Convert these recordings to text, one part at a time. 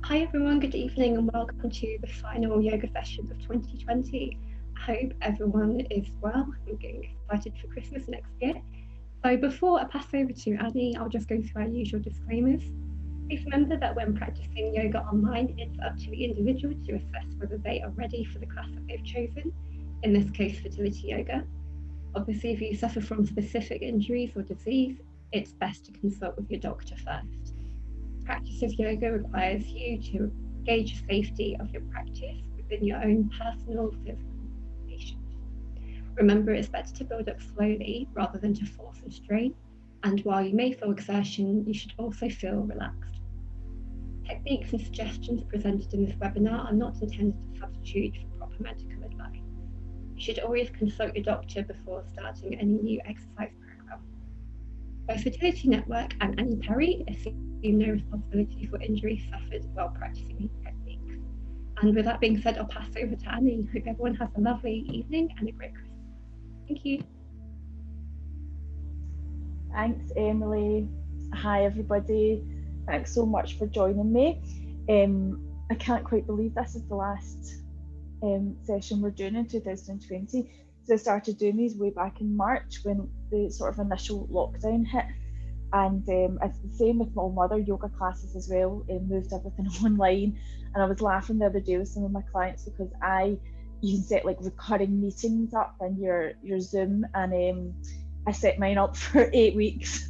Hi everyone, good evening and welcome to the final yoga session of 2020. I hope everyone is well and getting excited for Christmas next year. So before I pass over to Annie, I'll just go through our usual disclaimers. Please remember that when practicing yoga online, it's up to the individual to assess whether they are ready for the class that they've chosen, in this case fertility yoga. Obviously, if you suffer from specific injuries or disease, it's best to consult with your doctor first. Practice of yoga requires you to gauge the safety of your practice within your own personal physical limitations. Remember, it's better to build up slowly rather than to force and strain. And while you may feel exertion, you should also feel relaxed. Techniques and suggestions presented in this webinar are not intended to substitute for proper medical advice. You should always consult your doctor before starting any new exercise program. Both Fertility Network and Annie Perry assume no responsibility for injuries suffered while practicing these techniques. And with that being said, I'll pass over to Annie. Hope everyone has a lovely evening and a great Christmas. Thank you. Thanks, Emily. Hi, everybody. Thanks so much for joining me. I can't quite believe this is the last session we're doing in 2020. So I started doing these way back in March when the sort of initial lockdown hit. And it's the same with all my other yoga classes as well, moved everything online. And I was laughing the other day with some of my clients because you can set like recurring meetings up in your Zoom, and I set mine up for 8 weeks.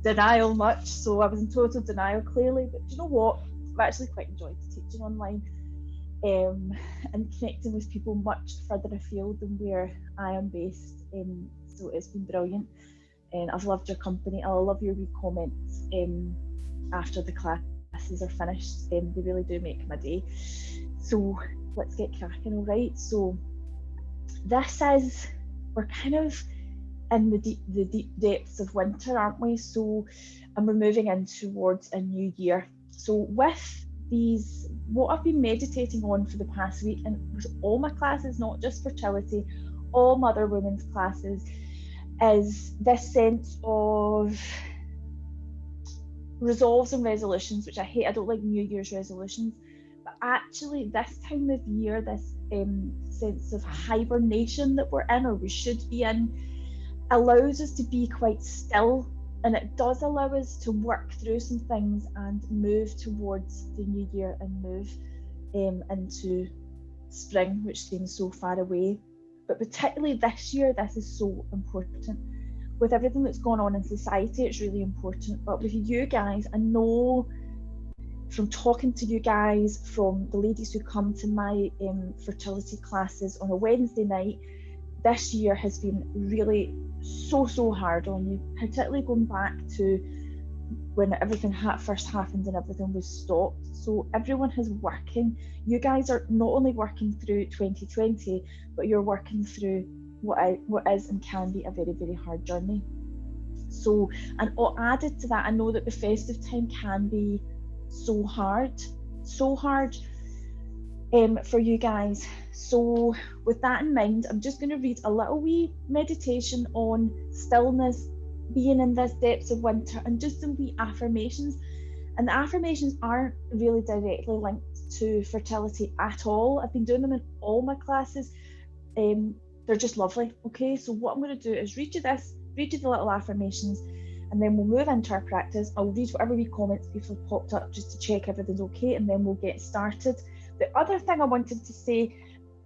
Denial much, so I was in total denial clearly, but you know what? I've actually quite enjoyed teaching online and connecting with people much further afield than where I am based. So it's been brilliant. And I've loved your company. I love your wee comments after the classes are finished. They really do make my day. So let's get cracking, all right? So we're kind of in the deep depths of winter, aren't we? So, and we're moving in towards a new year. So with these, what I've been meditating on for the past week, and with all my classes, not just fertility, all my other women's classes, is this sense of resolves and resolutions, which I hate. I don't like New Year's resolutions, but actually this time of year, this sense of hibernation that we're in, or we should be in, allows us to be quite still, and it does allow us to work through some things and move towards the new year and move into spring, which seems so far away. But particularly this year, this is so important. With everything that's gone on in society, it's really important. But with you guys, I know from talking to you guys, from the ladies who come to my fertility classes on a Wednesday night, this year has been really so hard on you, particularly going back to when everything first happened and everything was stopped. So everyone is working. You guys are not only working through 2020, but you're working through what is and can be a very hard journey. So, and added to that, I know that the festive time can be so hard for you guys. So with that in mind, I'm just going to read a little wee meditation on stillness, being in this depths of winter, and just some wee affirmations. And the affirmations aren't really directly linked to fertility at all. I've been doing them in all my classes. They're just lovely. Okay, so what I'm going to do is read you the little affirmations, and then we'll move into our practice. I'll read whatever wee comments people have popped up just to check everything's okay, and then we'll get started. The other thing I wanted to say,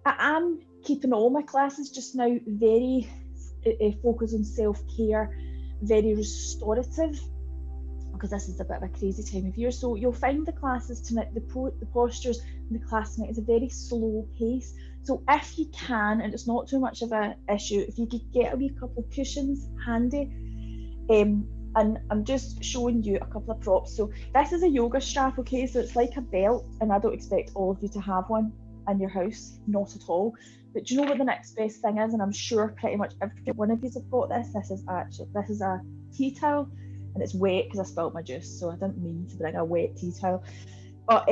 I am keeping all my classes just now very focused on self-care, very restorative, because this is a bit of a crazy time of year. So you'll find the classes tonight, the postures in the class tonight is a very slow pace. So if you can, and it's not too much of an issue, if you could get a wee couple of cushions handy, and I'm just showing you a couple of props. So this is a yoga strap, okay? So it's like a belt, and I don't expect all of you to have one in your house, not at all. But do you know what the next best thing is? And I'm sure pretty much every one of you have got this. This is a tea towel, and it's wet because I spilled my juice, so I didn't mean to bring a wet tea towel. But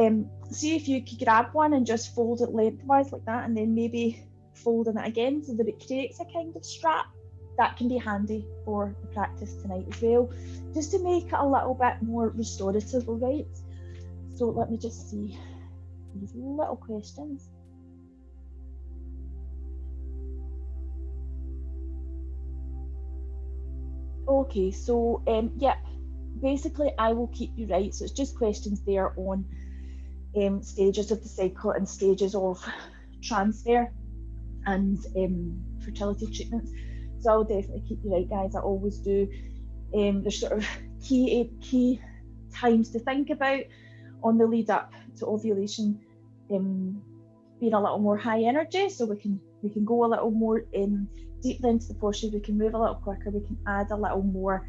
see if you could grab one and just fold it lengthwise like that, and then maybe folding it again so that it creates a kind of strap. That can be handy for the practice tonight as well, just to make it a little bit more restorative, all right? So let me just see these little questions. Okay, so yeah, basically I will keep you right. So it's just questions there on stages of the cycle and stages of transfer and fertility treatments. So I'll definitely keep you right, guys. I always do. There's sort of key times to think about on the lead up to ovulation, being a little more high energy, so we can go a little more deeply into the postures. We can move a little quicker. We can add a little more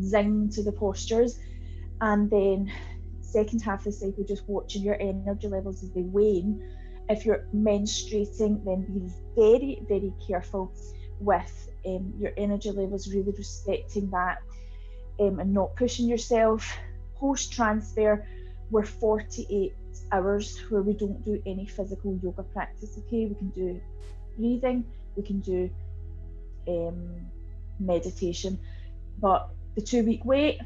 zing to the postures, and then second half of the cycle, just watching your energy levels as they wane. If you're menstruating, then be very, very careful with your energy levels, really respecting that and not pushing yourself. Post transfer, we're 48 hours where we don't do any physical yoga practice. Okay, we can do breathing, we can do meditation, but the 2-week wait,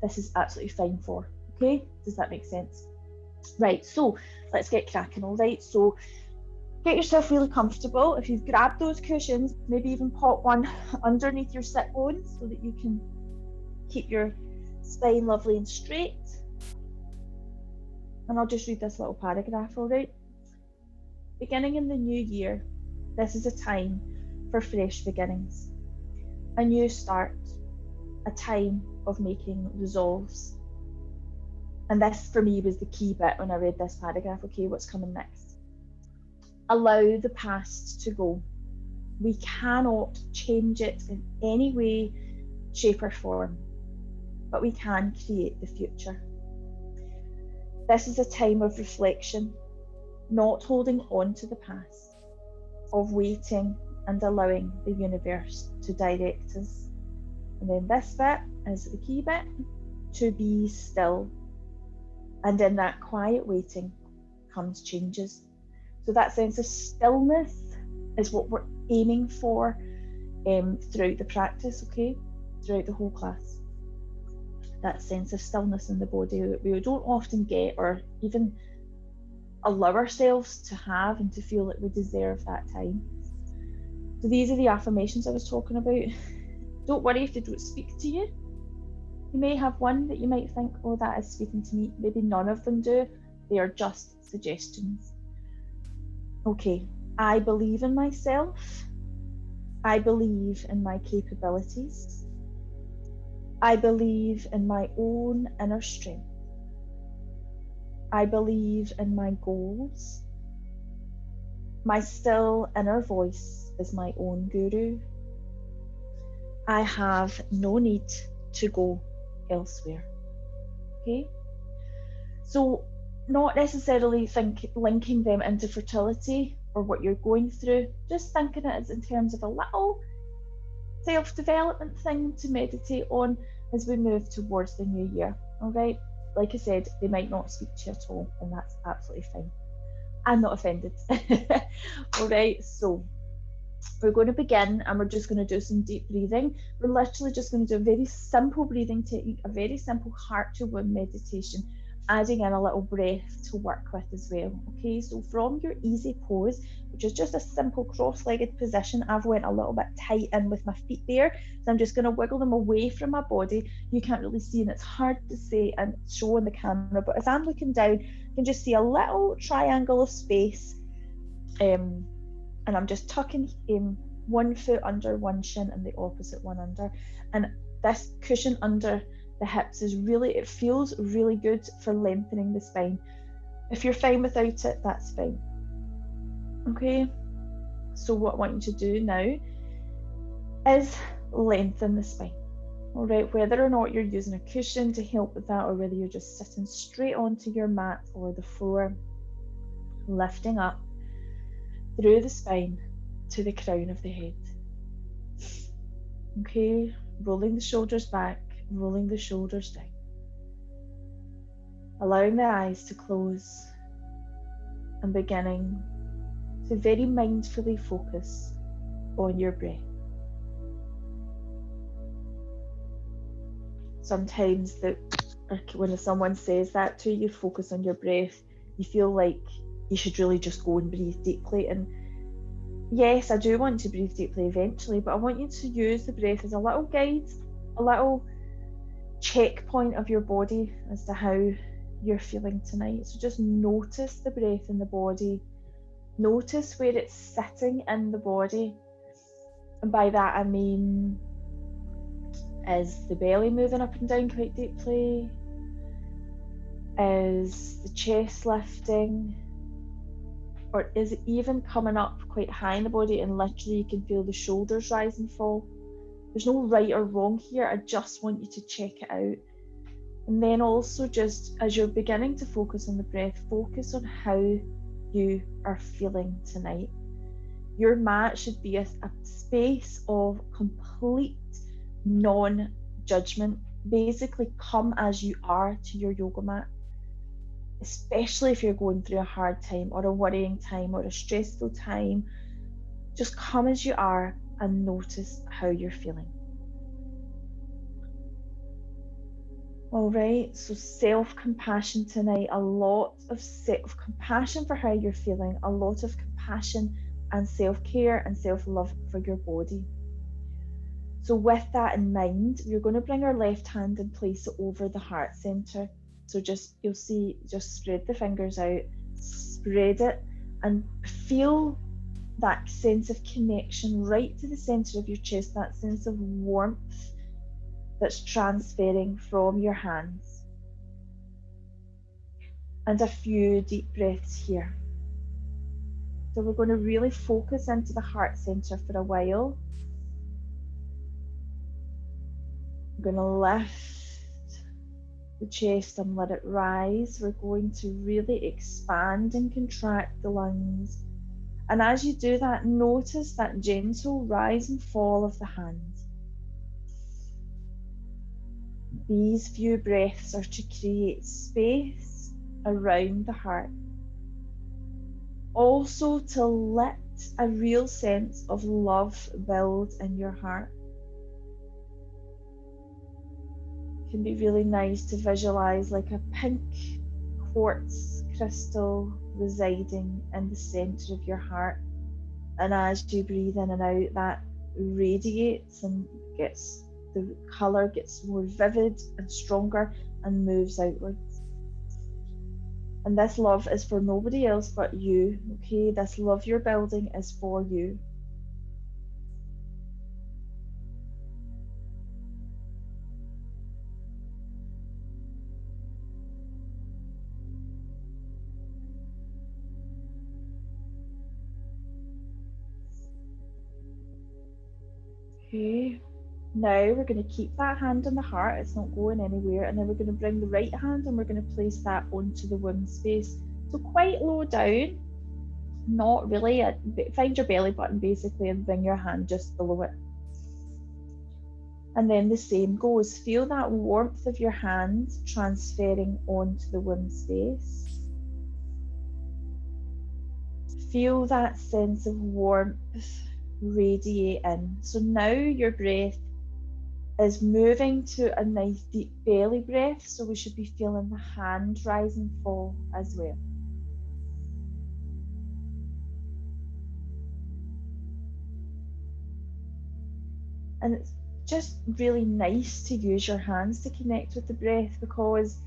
this is absolutely fine for. Okay, does that make sense? Right, so let's get cracking. All right, so get yourself really comfortable. If you've grabbed those cushions, maybe even pop one underneath your sit bones so that you can keep your spine lovely and straight. And I'll just read this little paragraph. All right, beginning in the new year, this is a time for fresh beginnings, a new start, a time of making resolves. And this for me was the key bit when I read this paragraph. Okay, what's coming next? Allow the past to go. We cannot change it in any way, shape or form, but we can create the future. This is a time of reflection, not holding on to the past, of waiting and allowing the universe to direct us. And then this bit is the key bit, to be still. And in that quiet waiting comes changes. So that sense of stillness is what we're aiming for throughout the practice, okay? Throughout the whole class. That sense of stillness in the body that we don't often get or even allow ourselves to have and to feel that we deserve that time. So these are the affirmations I was talking about. Don't worry if they don't speak to you. You may have one that you might think, oh, that is speaking to me. Maybe none of them do. They are just suggestions. Okay, I believe in myself. I believe in my capabilities. I believe in my own inner strength. I believe in my goals. My still inner voice is my own guru. I have no need to go elsewhere. Okay, so not necessarily linking them into fertility or what you're going through, just thinking it as in terms of a little self-development thing to meditate on as we move towards the new year. All right, like I said, they might not speak to you at all, and that's absolutely fine. I'm not offended. All right, so we're going to begin and we're just going to do some deep breathing. We're literally just going to do a very simple breathing technique, a very simple heart to womb meditation, adding in a little breath to work with as well. Okay, so from your easy pose, which is just a simple cross-legged position, I've went a little bit tight in with my feet there, so I'm just going to wiggle them away from my body. You can't really see, and it's hard to say and show on the camera, but as I'm looking down, you can just see a little triangle of space, and I'm just tucking in one foot under one shin and the opposite one under, and this cushion under the hips is really, it feels really good for lengthening the spine. If you're fine without it, that's fine. Okay, so what I want you to do now is lengthen the spine. All right, whether or not you're using a cushion to help with that, or whether you're just sitting straight onto your mat or the floor, lifting up through the spine to the crown of the head. Okay, rolling the shoulders back, rolling the shoulders down, allowing the eyes to close and beginning to very mindfully focus on your breath. Sometimes the or when someone says that to you, focus on your breath, you feel like you should really just go and breathe deeply. And yes, I do want to breathe deeply eventually, but I want you to use the breath as a little guide, a little checkpoint of your body as to how you're feeling tonight. So just notice the breath in the body, notice where it's sitting in the body. And by that I mean, is the belly moving up and down quite deeply? Is the chest lifting? Or is it even coming up quite high in the body and literally you can feel the shoulders rise and fall? There's no right or wrong here. I just want you to check it out. And then also, just as you're beginning to focus on the breath, focus on how you are feeling tonight. Your mat should be a space of complete non-judgment. Basically, come as you are to your yoga mat. Especially if you're going through a hard time or a worrying time or a stressful time, just come as you are and notice how you're feeling. All right, so self-compassion tonight, a lot of self-compassion for how you're feeling, a lot of compassion and self-care and self-love for your body. So with that in mind, we're going to bring our left hand and place it over the heart center. So you'll see, just spread the fingers out, spread it, and feel that sense of connection right to the center of your chest, that sense of warmth that's transferring from your hands. And a few deep breaths here. So we're going to really focus into the heart center for a while. We're going to lift the chest and let it rise. We're going to really expand and contract the lungs. And as you do that, notice that gentle rise and fall of the hands. These few breaths are to create space around the heart. Also to let a real sense of love build in your heart. It can be really nice to visualize like a pink quartz crystal residing in the center of your heart. And as you breathe in and out, that radiates and the color gets more vivid and stronger and moves outwards. And this love is for nobody else but you, okay? This love you're building is for you. Okay, now we're going to keep that hand on the heart, it's not going anywhere, and then we're going to bring the right hand and we're going to place that onto the womb space. So quite low down, not really, find your belly button basically and bring your hand just below it. And then the same goes, feel that warmth of your hand transferring onto the womb space. Feel that sense of warmth radiate in. So now your breath is moving to a nice deep belly breath, so we should be feeling the hand rise and fall as well. And it's just really nice to use your hands to connect with the breath, because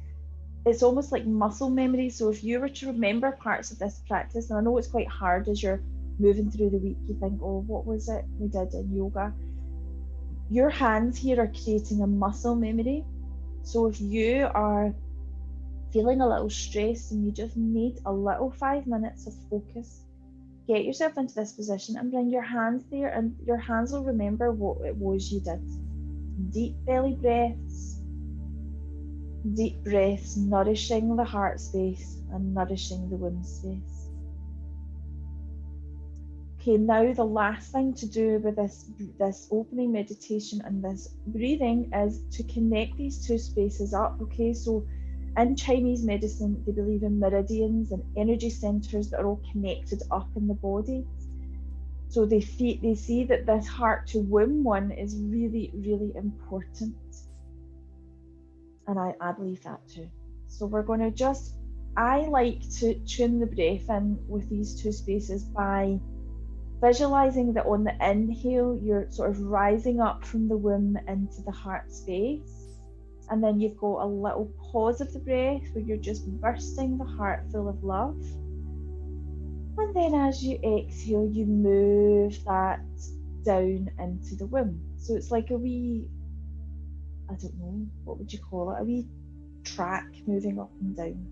it's almost like muscle memory. So if you were to remember parts of this practice, and I know it's quite hard as you're moving through the week, you think, oh, what was it we did in yoga? Your hands here are creating a muscle memory. So if you are feeling a little stressed and you just need a little 5 minutes of focus, get yourself into this position and bring your hands there, and your hands will remember what it was you did. Deep belly breaths, nourishing the heart space and nourishing the womb space. Okay, now the last thing to do with this opening meditation and this breathing is to connect these two spaces up. Okay, so in Chinese medicine, they believe in meridians and energy centers that are all connected up in the body. So they see that this heart to womb one is really, really important. And I believe that too. So we're going to just, I like to tune the breath in with these two spaces by visualizing that on the inhale, you're sort of rising up from the womb into the heart space. And then you've got a little pause of the breath where you're just bursting the heart full of love. And then as you exhale, you move that down into the womb. So it's like a wee, I don't know, what would you call it? A wee track moving up and down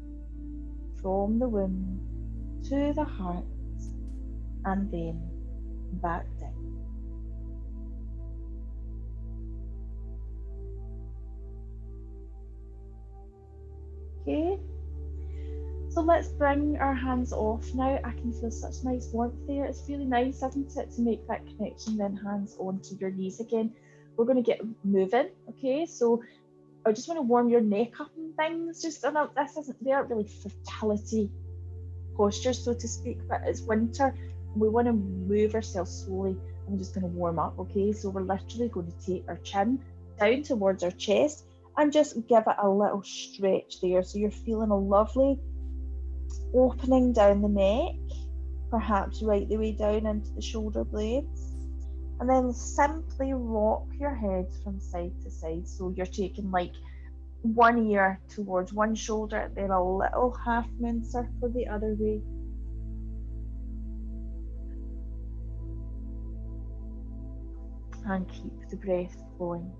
from the womb to the heart and then back down. Okay, so let's bring our hands off now. I can feel such nice warmth there. It's really nice, isn't it, to make that connection, then hands onto your knees again. We're going to get moving, okay? So I just want to warm your neck up and things. Just, they aren't really fertility postures, so to speak, but it's winter and we want to move ourselves slowly. I'm just going to warm up, okay? So we're literally going to take our chin down towards our chest and just give it a little stretch there. So you're feeling a lovely opening down the neck, perhaps right the way down into the shoulder blades. And then simply rock your head from side to side. So you're taking like one ear towards one shoulder, then a little half moon circle the other way. And keep the breath flowing.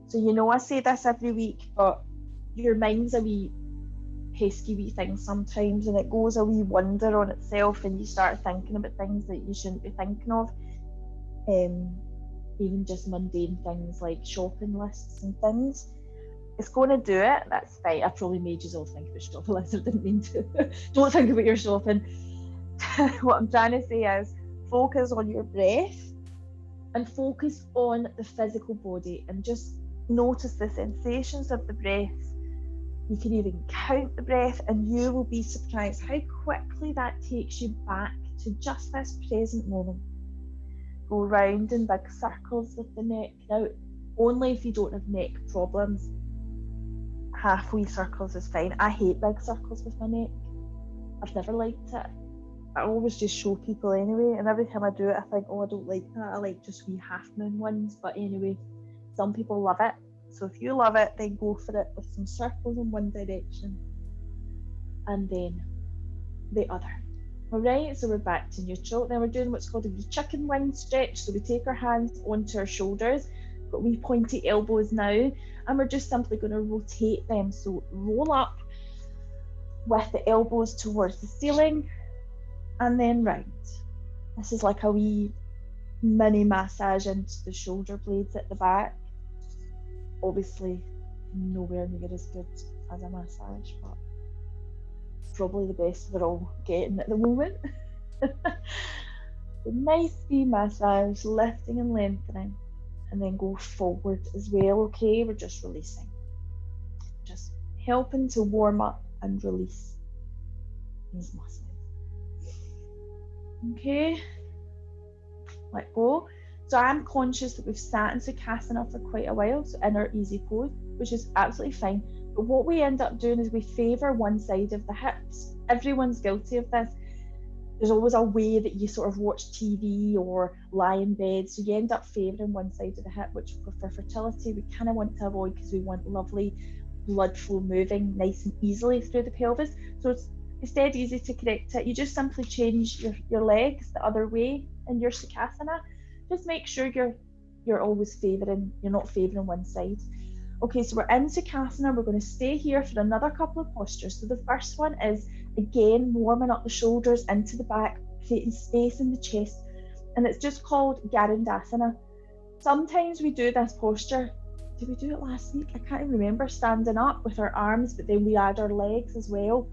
So you know I say this every week, but your mind's a wee pesky wee thing sometimes, and it goes a wee wonder on itself and you start thinking about things that you shouldn't be thinking of. Even just mundane things like shopping lists and things. It's going to do it, that's fine. I probably made you all think about shopping lists, I didn't mean to. Don't think about your shopping. What I'm trying to say is focus on your breath and focus on the physical body and just notice the sensations of the breath. You can even count the breath and you will be surprised how quickly that takes you back to just this present moment. Go round in big circles with the neck. Now, only if you don't have neck problems. Halfway circles is fine. I hate big circles with my neck. I've never liked it. I always just show people anyway, and every time I do it I think, oh, I don't like that. I like just wee half moon ones, but anyway, some people love it. So if you love it, then go for it with some circles in one direction and then the other. Alright, so we're back to neutral. Then we're doing what's called a wee chicken wing stretch. So we take our hands onto our shoulders, got wee pointy elbows now, and we're just simply going to rotate them. So roll up with the elbows towards the ceiling and then round. This is like a wee mini massage into the shoulder blades at the back. Obviously nowhere near as good as a massage, but probably the best we're all getting at the moment. A nice wee massage, lifting and lengthening, and then go forward as well. Okay, we're just releasing, just helping to warm up and release these muscles. Okay, let go. So I'm conscious that we've sat in Sukhasana for quite a while, so in our easy pose, which is absolutely fine. But what we end up doing is we favour one side of the hips. Everyone's guilty of this. There's always a way that you sort of watch TV or lie in bed, so you end up favouring one side of the hip, which for fertility we kind of want to avoid because we want lovely blood flow moving nice and easily through the pelvis. So it's dead easy to correct it. You just simply change your legs the other way in your Sukhasana. Just make sure you're always favouring, you're not favouring one side. Okay, so we're in Sukhasana. We're going to stay here for another couple of postures. So the first one is, again, warming up the shoulders into the back, creating space in the chest. And it's just called Garandasana. Sometimes we do this posture. Did we do it last week? I can't even remember. Standing up with our arms, but then we add our legs as well.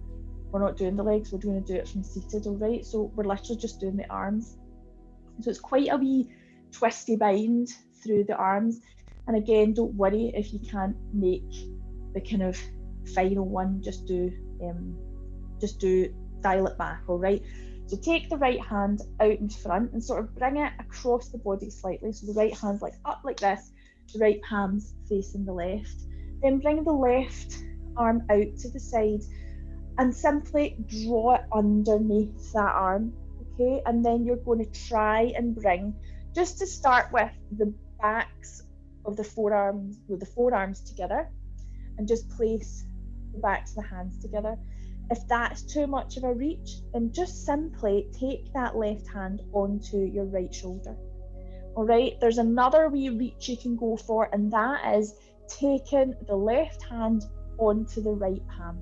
We're not doing the legs. We're going to do it from seated, all right? So we're literally just doing the arms. So it's quite a wee twisty bind through the arms. And again, don't worry if you can't make the kind of final one, just do dial it back, all right? So take the right hand out in front and sort of bring it across the body slightly. So the right hand's like up like this, the right palm's facing the left. Then bring the left arm out to the side and simply draw it underneath that arm, okay? And then you're going to try and bring, just to start with, the backs of the forearms, with the forearms together, and just place the backs of the hands together. If that's too much of a reach, then just simply take that left hand onto your right shoulder. All right, there's another wee reach you can go for, and that is taking the left hand onto the right palm.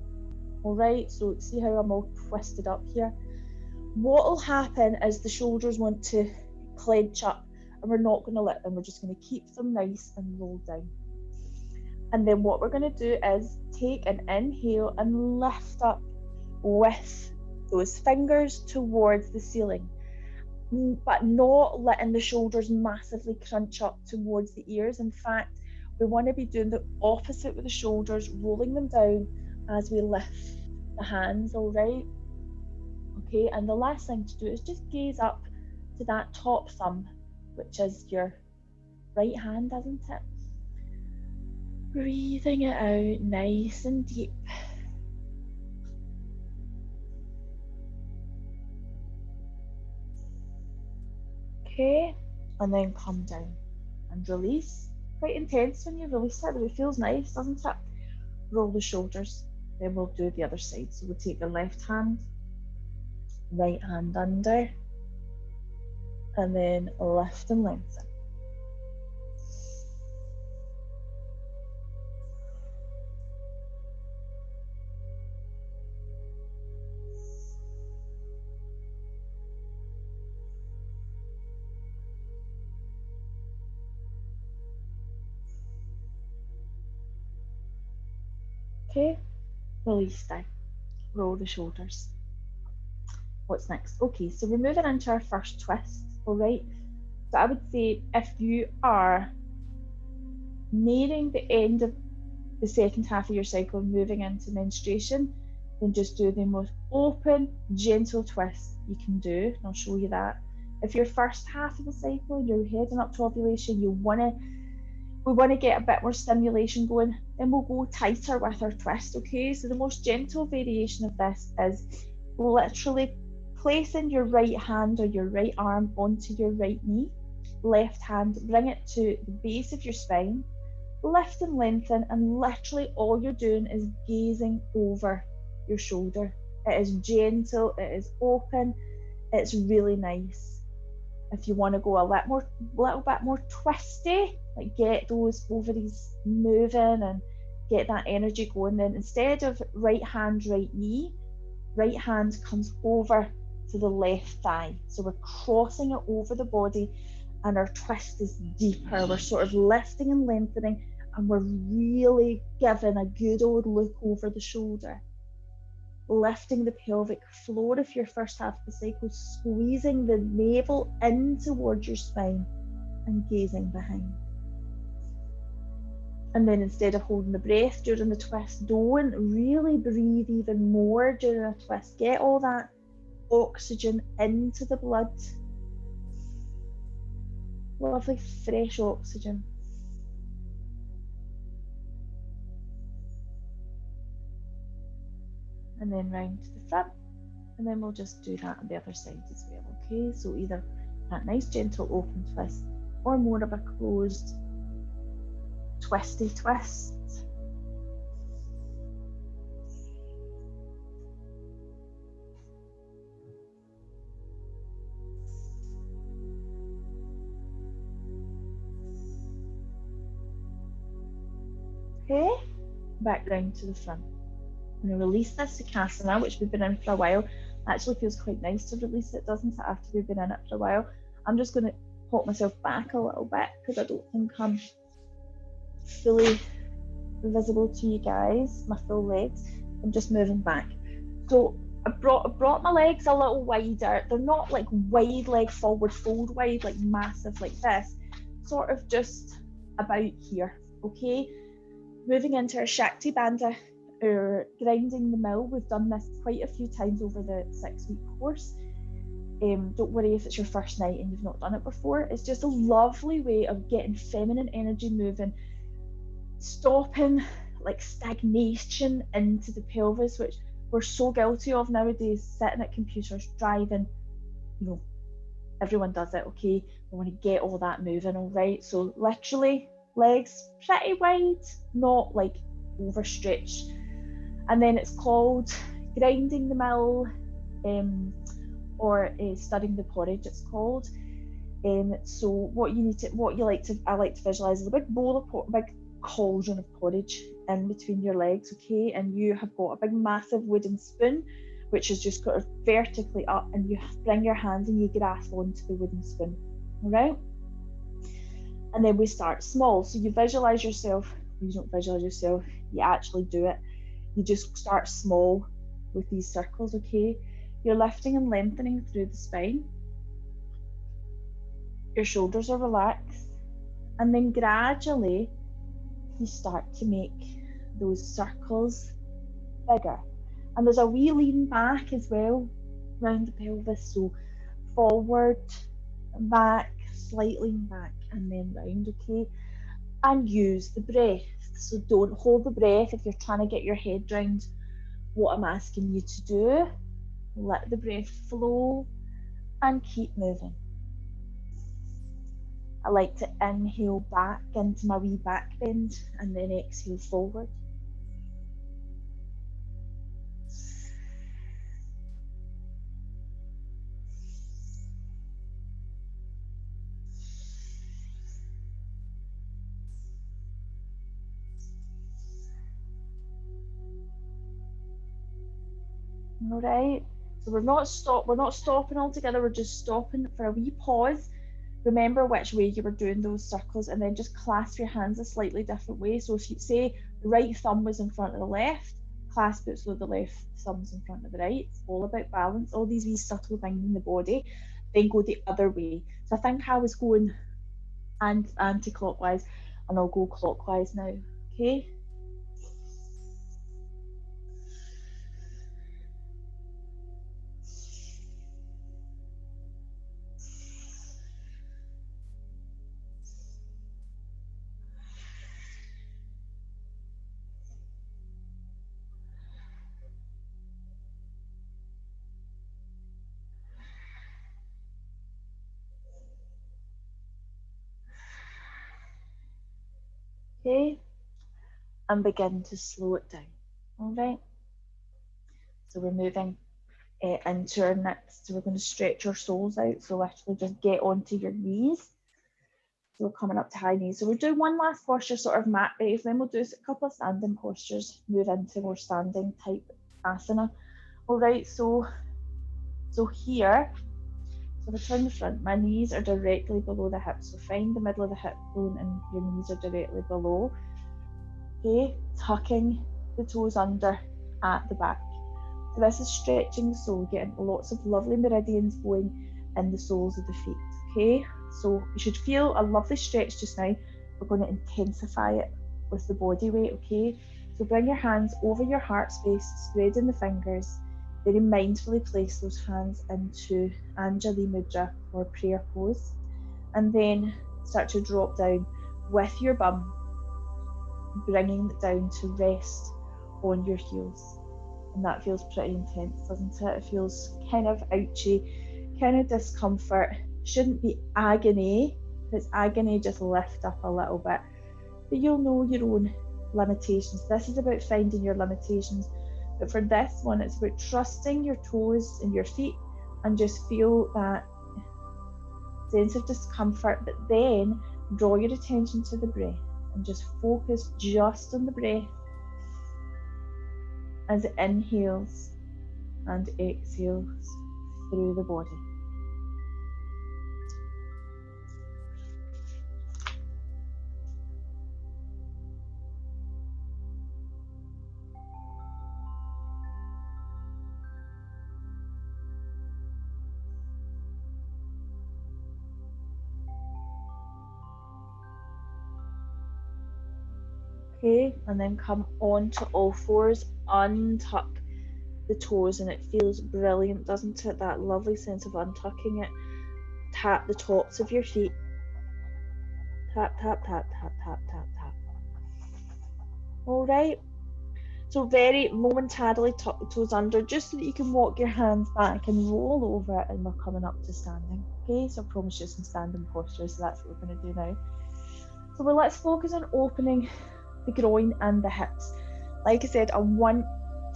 All right, so see how I'm all twisted up here? What will happen is the shoulders want to clench up, and we're not going to let them. We're just going to keep them nice and rolled down. And then what we're going to do is take an inhale and lift up with those fingers towards the ceiling, but not letting the shoulders massively crunch up towards the ears. In fact, we want to be doing the opposite with the shoulders, rolling them down as we lift the hands, all right? Okay, and the last thing to do is just gaze up to that top thumb, which is your right hand, isn't it? Breathing it out nice and deep. Okay, and then come down and release. Quite intense when you release it, but it feels nice, doesn't it? Roll the shoulders. Then we'll do the other side. So we'll take the left hand, right hand under, and then lift and lengthen. Okay, release down, roll the shoulders. What's next? Okay, so we're moving into our first twist, all right? So I would say if you are nearing the end of the second half of your cycle, moving into menstruation, then just do the most open, gentle twist you can do, and I'll show you that. If your first half of the cycle, you're heading up to ovulation, we want to get a bit more stimulation going, then we'll go tighter with our twist, okay? So the most gentle variation of this is literally placing your right hand or your right arm onto your right knee, left hand, bring it to the base of your spine, lift and lengthen, and literally all you're doing is gazing over your shoulder. It is gentle, it is open, it's really nice. If you want to go a little bit more twisty, like get those ovaries moving and get that energy going, then instead of right hand, right knee, right hand comes over to the left thigh. So we're crossing it over the body and our twist is deeper. We're sort of lifting and lengthening, and we're really giving a good old look over the shoulder. Lifting the pelvic floor of your first half of the cycle, squeezing the navel in towards your spine and gazing behind. And then instead of holding the breath during the twist, don't really breathe even more during a twist. Get all that oxygen into the blood. Lovely fresh oxygen. And then round to the front, and then we'll just do that on the other side as well, okay? So either that nice gentle open twist or more of a closed twisty twist. Okay, back round to the front. I'm going to release this Sukhasana, which we've been in for a while. It actually feels quite nice to release it, doesn't it, after we've been in it for a while. I'm just going to pop myself back a little bit because I don't think I'm fully visible to you guys, my full legs. I'm just moving back. So I brought my legs a little wider. They're not like wide leg forward fold wide, like massive like this, sort of just about here, okay? Moving into our Shakti Bandha, or grinding the mill. We've done this quite a few times over the 6-week course. Don't worry if it's your first night and you've not done it before. It's just a lovely way of getting feminine energy moving, stopping like stagnation into the pelvis, which we're so guilty of nowadays, sitting at computers, driving, you know, everyone does it, okay? We want to get all that moving, all right? So literally legs pretty wide, not like overstretched. And then it's called grinding the mill, or studying the porridge, it's called. So what I like to visualize is a big bowl of big cauldron of porridge in between your legs, okay? And you have got a big massive wooden spoon, which is just kind of vertically up, and you bring your hands and you grasp onto the wooden spoon, all right? And then we start small. So you visualize yourself, you don't visualize yourself, you actually do it. You just start small with these circles, okay? You're lifting and lengthening through the spine. Your shoulders are relaxed. And then gradually, you start to make those circles bigger. And there's a wee lean back as well round the pelvis. So forward, back, slight lean back, and then round, okay? And use the breath. So don't hold the breath if you're trying to get your head round what I'm asking you to do. Let the breath flow and keep moving. I like to inhale back into my wee back bend and then exhale forward. All right, so we're not stopping altogether, we're just stopping for a wee pause. Remember which way you were doing those circles, and then just clasp your hands a slightly different way. So if you say the right thumb was in front of the left, clasp it so the left thumb's in front of the right. It's all about balance, all these wee subtle things in the body. Then go the other way. So I think I was going anti-clockwise, and I'll go clockwise now, okay? Okay, and begin to slow it down. All right, so we're moving into our next, so we're going to stretch our soles out, so literally just get onto your knees. So we're coming up to high knees. So we'll do one last posture, sort of mat based, then we'll do a couple of standing postures, move into more standing type asana. All right, so here, so if I turn the front, my knees are directly below the hips. So find the middle of the hip bone and your knees are directly below. Okay, tucking the toes under at the back. So this is stretching the sole, getting lots of lovely meridians going in the soles of the feet. Okay, so you should feel a lovely stretch just now. We're going to intensify it with the body weight, okay? So bring your hands over your heart space, spreading the fingers. Very mindfully place those hands into Anjali Mudra or prayer pose. And then start to drop down with your bum, bringing it down to rest on your heels. And that feels pretty intense, doesn't it? It feels kind of ouchy, kind of discomfort. Shouldn't be agony. If it's agony, just lift up a little bit. But you'll know your own limitations. This is about finding your limitations. But for this one, it's about trusting your toes and your feet and just feel that sense of discomfort, but then draw your attention to the breath and just focus just on the breath as it inhales and exhales through the body. Okay, and then come on to all fours, untuck the toes, and it feels brilliant, doesn't it? That lovely sense of untucking it. Tap the tops of your feet. Tap, tap, tap, tap, tap, tap, tap. All right. So very momentarily tuck the toes under, just so that you can walk your hands back and roll over, and we're coming up to standing. Okay, so I promise you some standing posture, so that's what we're going to do now. So let's focus on opening the groin and the hips. Like I said, I want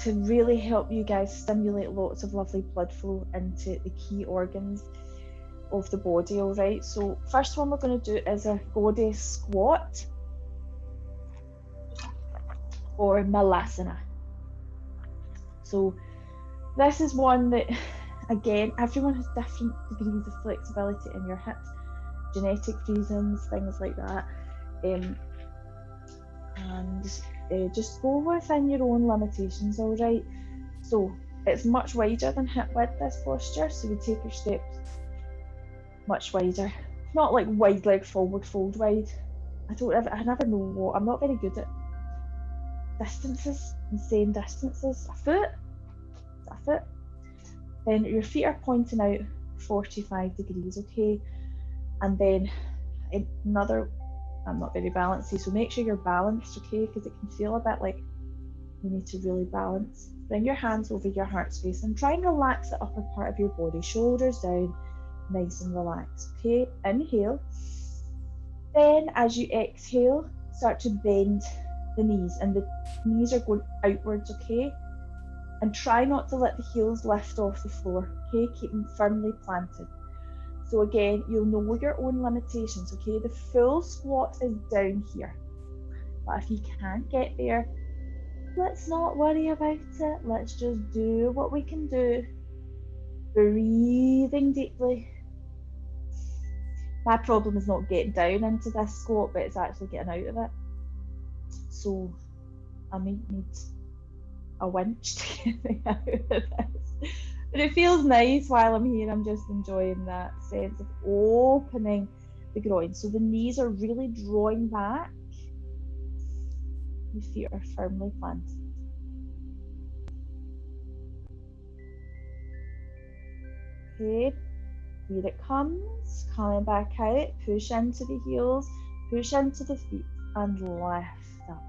to really help you guys stimulate lots of lovely blood flow into the key organs of the body. All right, so first one we're going to do is a goddess squat, or malasana. So this is one that, again, everyone has different degrees of flexibility in your hips, genetic reasons, things like that, and just go within your own limitations. All right, so it's much wider than hip width, this posture, so we take our steps much wider, not like wide leg forward fold wide. I never know what, I'm not very good at distances, insane distances. A foot. Then your feet are pointing out 45 degrees, okay? And then another, I'm not very balancey, so make sure you're balanced, okay? Because it can feel a bit like you need to really balance. Bring your hands over your heart space and try and relax the upper part of your body, shoulders down, nice and relaxed, okay? Inhale. Then as you exhale, start to bend the knees, and the knees are going outwards, okay? And try not to let the heels lift off the floor, okay? Keep them firmly planted. So again, you'll know your own limitations, okay? The full squat is down here, but if you can't get there, let's not worry about it. Let's just do what we can do. Breathing deeply. My problem is not getting down into this squat, but it's actually getting out of it. So I might need a winch to get me out of this. But it feels nice while I'm here. I'm just enjoying that sense of opening the groin. So the knees are really drawing back. The feet are firmly planted. Okay, here it comes. Coming back out. Push into the heels. Push into the feet and lift up.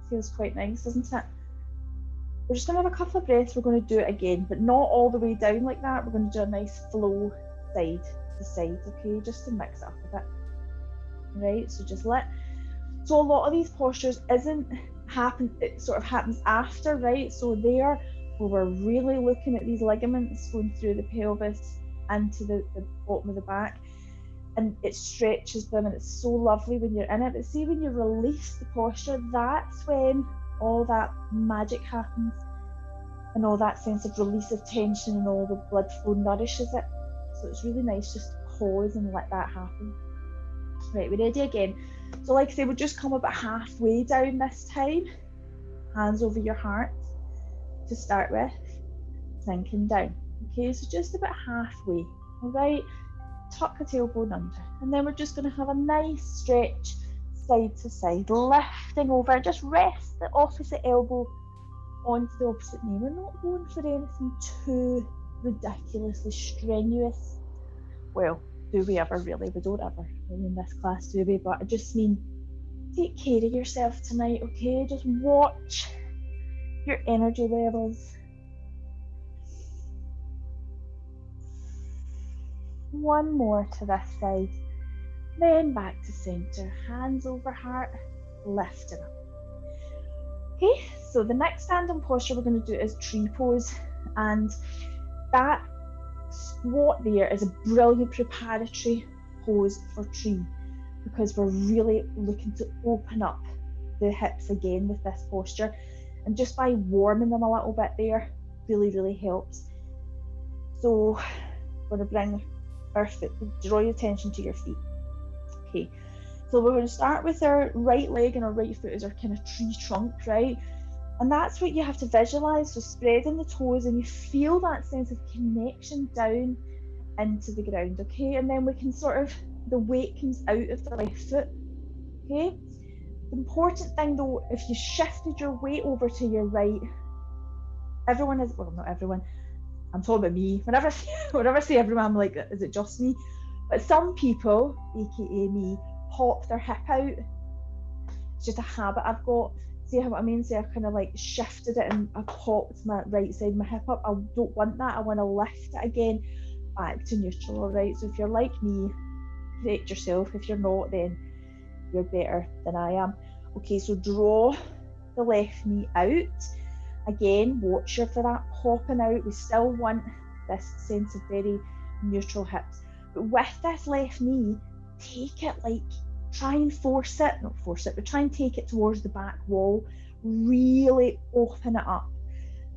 Feels quite nice, doesn't it? We're just going to have a couple of breaths. We're going to do it again, but not all the way down like that. We're going to do a nice flow side to side, okay, just to mix it up a bit. Right, so so a lot of these postures it sort of happens after, right? So there, where we're really looking at these ligaments going through the pelvis into the bottom of the back, and it stretches them, and it's so lovely when you're in it. But see, when you release the posture, that's when all that magic happens, and all that sense of release of tension and all the blood flow nourishes it. So it's really nice just to pause and let that happen. Right, we're ready again. So like I say, we'll just come about halfway down this time. Hands over your heart to start with, sinking down. Okay, so just about halfway. All right, tuck the tailbone under, and then we're just going to have a nice stretch side to side, lifting over. Just rest the opposite elbow onto the opposite knee. We're not going for anything too ridiculously strenuous. Well, do we ever really? We don't ever really in this class, do we? But I just mean, take care of yourself tonight, okay? Just watch your energy levels. One more to this side, then back to center, hands over heart, lifting up. Okay, so the next standing posture we're going to do is tree pose, and that squat there is a brilliant preparatory pose for tree, because we're really looking to open up the hips again with this posture, and just by warming them a little bit there really helps. So we're going to bring our foot, draw your attention to your feet. Okay, so we're going to start with our right leg and our right foot as our kind of tree trunk, right? And that's what you have to visualize. So spreading the toes, and you feel that sense of connection down into the ground, okay? And then we can the weight comes out of the left foot, okay? The important thing though, if you shifted your weight over to your right, well, not everyone, I'm talking about me. Whenever I say everyone, I'm like, is it just me? But some people, aka me, pop their hip out It's just a habit I've got. See what I mean? See, I kind of like shifted it and I popped my right side of my hip up. I don't want that. I want to lift it again back to neutral, all right? So if you're like me, correct yourself. If you're not, then you're better than I am. Okay, so draw the left knee out. Again, watch for that popping out. We still want this sense of very neutral hips. But with this left knee, take it like, try and force it, not force it, but try and take it towards the back wall. Really open it up.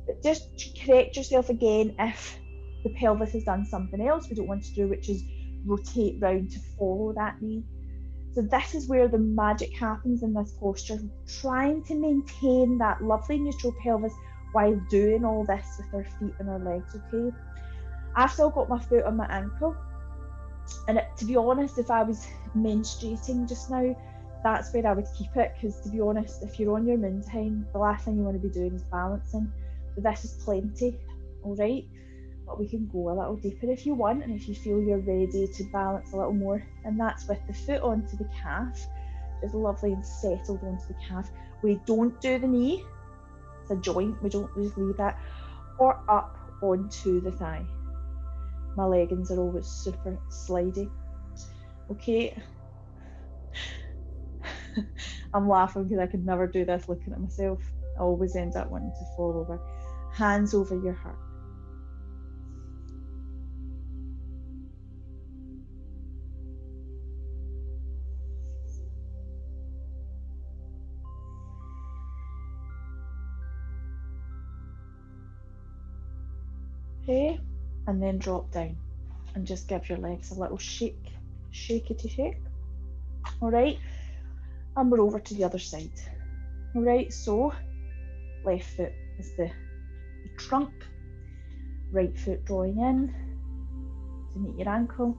But just correct yourself again if the pelvis has done something else we don't want to do, which is rotate round to follow that knee. So this is where the magic happens in this posture, trying to maintain that lovely neutral pelvis while doing all this with our feet and our legs, okay? I've still got my foot on my ankle, and to be honest, if I was menstruating just now, that's where I would keep it, because to be honest, if you're on your moon time, the last thing you want to be doing is balancing. So this is plenty, all right? But we can go a little deeper if you want, and if you feel you're ready to balance a little more, and that's with the foot onto the calf, just lovely and settled onto the calf. We don't do the knee, it's a joint, we don't just leave that, or up onto the thigh. My leggings are always super slidey. Okay. I'm laughing because I could never do this looking at myself. I always end up wanting to fall over. Hands over your heart. Okay, and then drop down and just give your legs a little shake, shakety shake. All right, and we're over to the other side. All right, so left foot is the trunk, right foot drawing in to meet your ankle,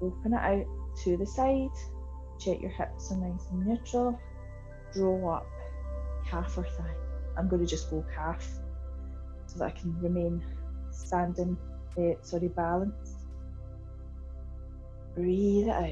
open it out to the side, check your hips are nice and neutral, draw up, calf or thigh. I'm going to just go calf so that I can remain standing, balanced. Breathe it out.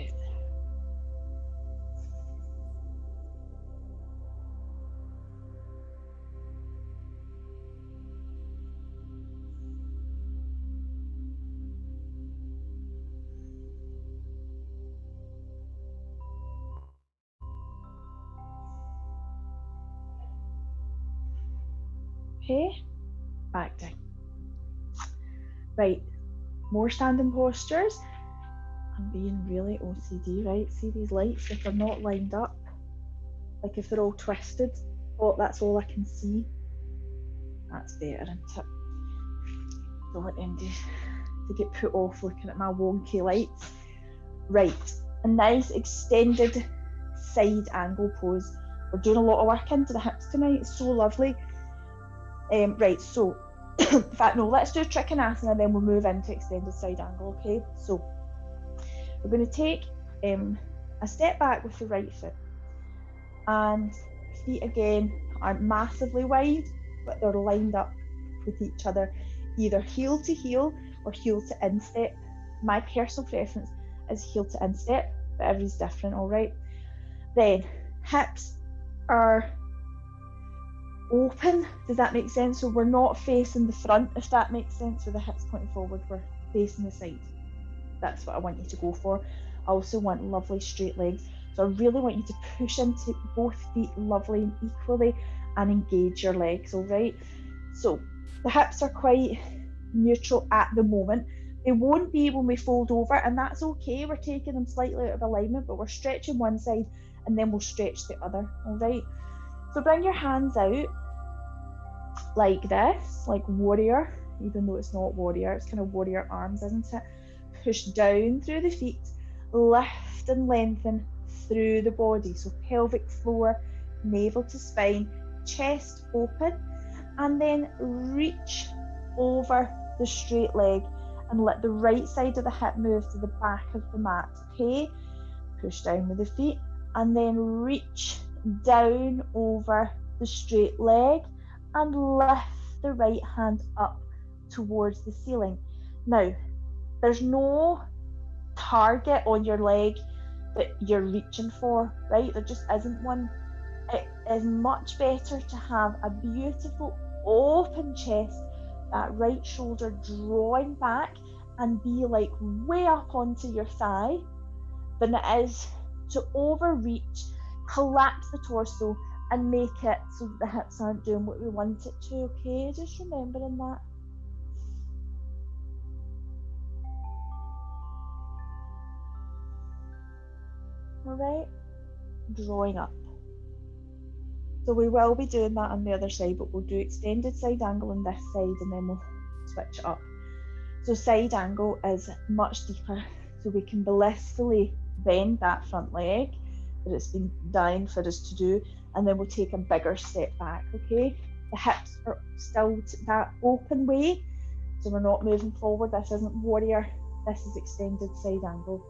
Okay, back down. Right, more standing postures. I'm being really OCD, right? See these lights, if they're not lined up, like if they're all twisted, oh, that's all I can see. That's better, isn't it? Don't want them to get put off looking at my wonky lights. Right, a nice extended side angle pose. We're doing a lot of work into the hips tonight, it's so lovely. Right, so in fact, no, let's do Trikonasana and then we'll move into extended side angle, okay? So we're going to take a step back with the right foot, and feet again aren't massively wide, but they're lined up with each other, either heel to heel or heel to instep. My personal preference is heel to instep, but everybody's different, all right? Then hips are open, does that make sense? So we're not facing the front, if that makes sense, with the hips pointing forward, we're facing the side. That's what I want you to go for. I also want lovely straight legs, so I really want you to push into both feet lovely and equally and engage your legs, all right? So the hips are quite neutral at the moment. They won't be when we fold over, and that's okay. We're taking them slightly out of alignment, but we're stretching one side and then we'll stretch the other, all right? So bring your hands out like this, like warrior, even though it's not warrior, it's kind of warrior arms, isn't it? Push down through the feet, lift and lengthen through the body. So pelvic floor, navel to spine, chest open, and then reach over the straight leg and let the right side of the hip move to the back of the mat, okay? Push down with the feet and then reach down over the straight leg and lift the right hand up towards the ceiling. Now, there's no target on your leg that you're reaching for, right? There just isn't one. is much better to have a beautiful open chest, that right shoulder drawing back and be like way up onto your thigh, than it is to overreach, collapse the torso and make it so that the hips aren't doing what we want it to, okay? Just remembering that. All right, drawing up. So we will be doing that on the other side, but we'll do extended side angle on this side and then we'll switch it up. So side angle is much deeper, so we can blissfully bend that front leg that it's been dying for us to do, and then we'll take a bigger step back, okay? The hips are still that open way, so we're not moving forward. This isn't warrior, this is extended side angle.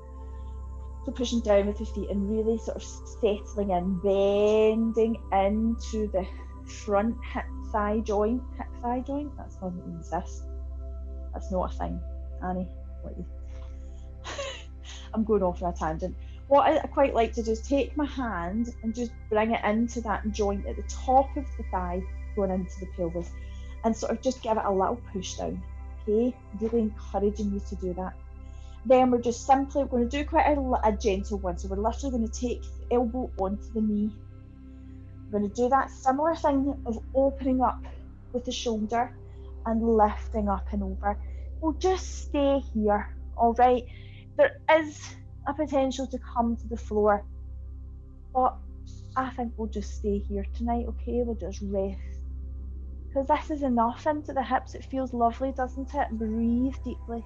So pushing down with the feet and really sort of settling in, bending into the front hip thigh joint. Hip thigh joint, that's what it means this. That's not a thing, Annie. What you... I'm going off on a tangent. What I quite like to do is take my hand and just bring it into that joint at the top of the thigh, going into the pelvis, and sort of just give it a little push down, okay? Really encouraging you to do that. Then we're just simply going to do quite a gentle one. So we're literally going to take the elbow onto the knee. We're going to do that similar thing of opening up with the shoulder and lifting up and over. We'll just stay here, all right? There is a potential to come to the floor, but I think we'll just stay here tonight, okay? We'll just rest. Because this is enough into the hips. It feels lovely, doesn't it? Breathe deeply.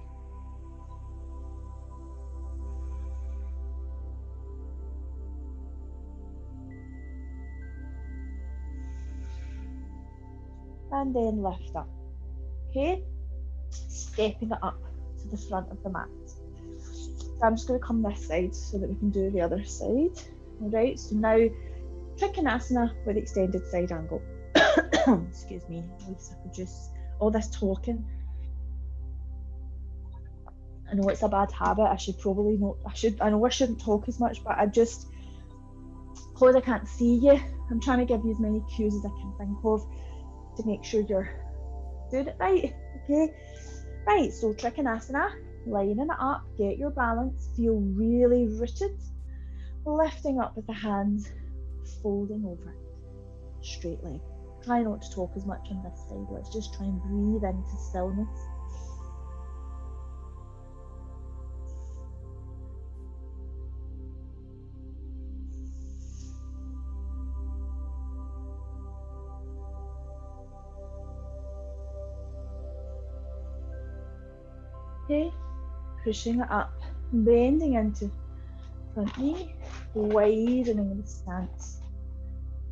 And then lift up, okay? Stepping it up to the front of the mat. So I'm just going to come this side so that we can do the other side. All right, so now Trikonasana with extended side angle. Excuse me, just all this talking. I know it's a bad habit. I should probably not. I know I shouldn't talk as much, but because I can't see you, I'm trying to give you as many cues as I can think of to make sure you're doing it right, okay? Right, so Trikonasana, lining it up, get your balance, feel really rooted, lifting up with the hands, folding over, straight leg. Try not to talk as much on this side, let's just try and breathe into stillness. Okay, pushing it up, bending into front knee, widening the stance,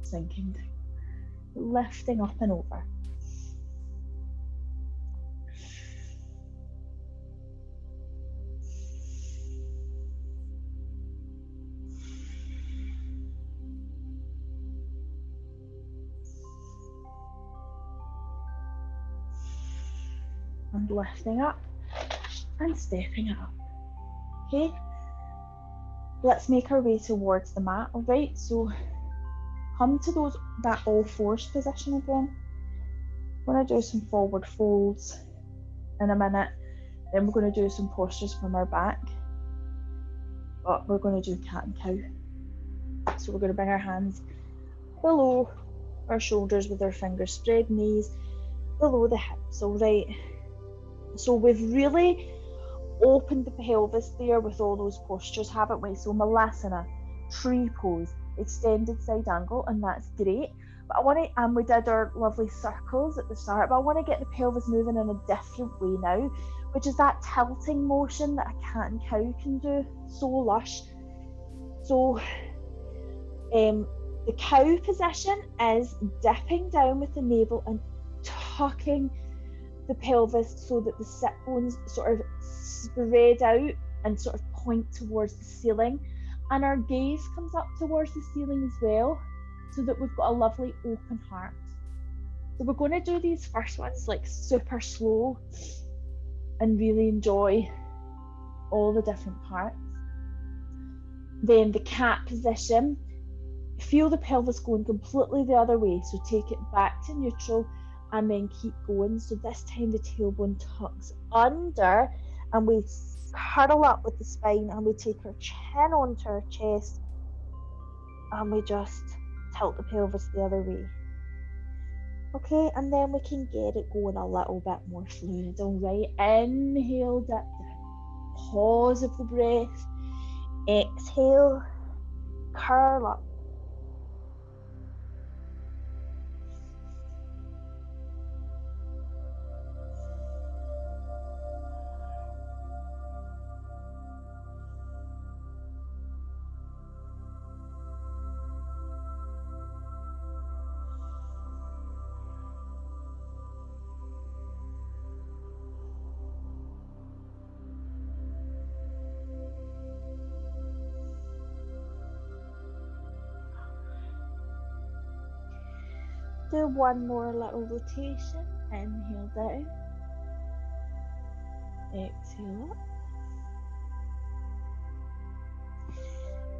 sinking down, lifting up and over. And lifting up and stepping it up. Okay, let's make our way towards the mat. All right, so come to that all fours position again. We're going to do some forward folds in a minute, then we're going to do some postures from our back, but we're going to do cat and cow. So we're going to bring our hands below our shoulders with our fingers spread, knees below the hips. All right, so we've really opened the pelvis there with all those postures, haven't we? So Malasana, tree pose, extended side angle, and that's great. But I want to, and we did our lovely circles at the start, but I want to get the pelvis moving in a different way now, which is that tilting motion that a cat and cow can do. So lush. So the cow position is dipping down with the navel and tucking the pelvis so that the sit bones sort of spread out and sort of point towards the ceiling, and our gaze comes up towards the ceiling as well, so that we've got a lovely open heart. So we're going to do these first ones like super slow and really enjoy all the different parts. Then the cat position, feel the pelvis going completely the other way. So take it back to neutral and then keep going. So this time the tailbone tucks under and we curl up with the spine and we take our chin onto our chest and we just tilt the pelvis the other way. Okay, and then we can get it going a little bit more fluid. All right, inhale, dip down, pause of the breath, exhale, curl up. Do one more little rotation. Inhale down. Exhale up.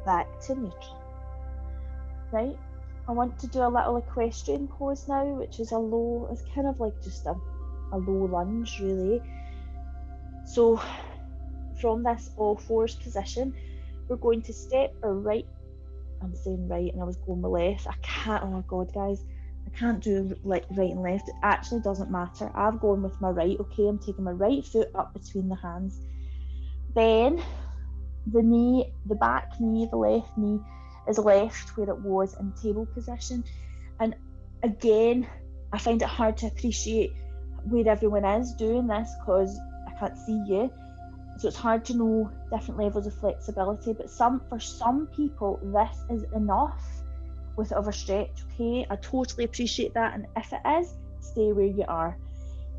Back to neutral. Right? I want to do a little equestrian pose now, which is a low, it's kind of like just a low lunge really. So from this all fours position, we're going to step our right, I'm saying right and I was going with left. I can't, oh my God guys, I can't do like right and left. It actually doesn't matter. I've gone with my right. Okay, I'm taking my right foot up between the hands. Then the knee, the back knee, the left knee is left where it was in table position. And again, I find it hard to appreciate where everyone is doing this because I can't see you. So it's hard to know different levels of flexibility. But for some people, this is enough without a stretch, okay? I totally appreciate that. And if it is, stay where you are.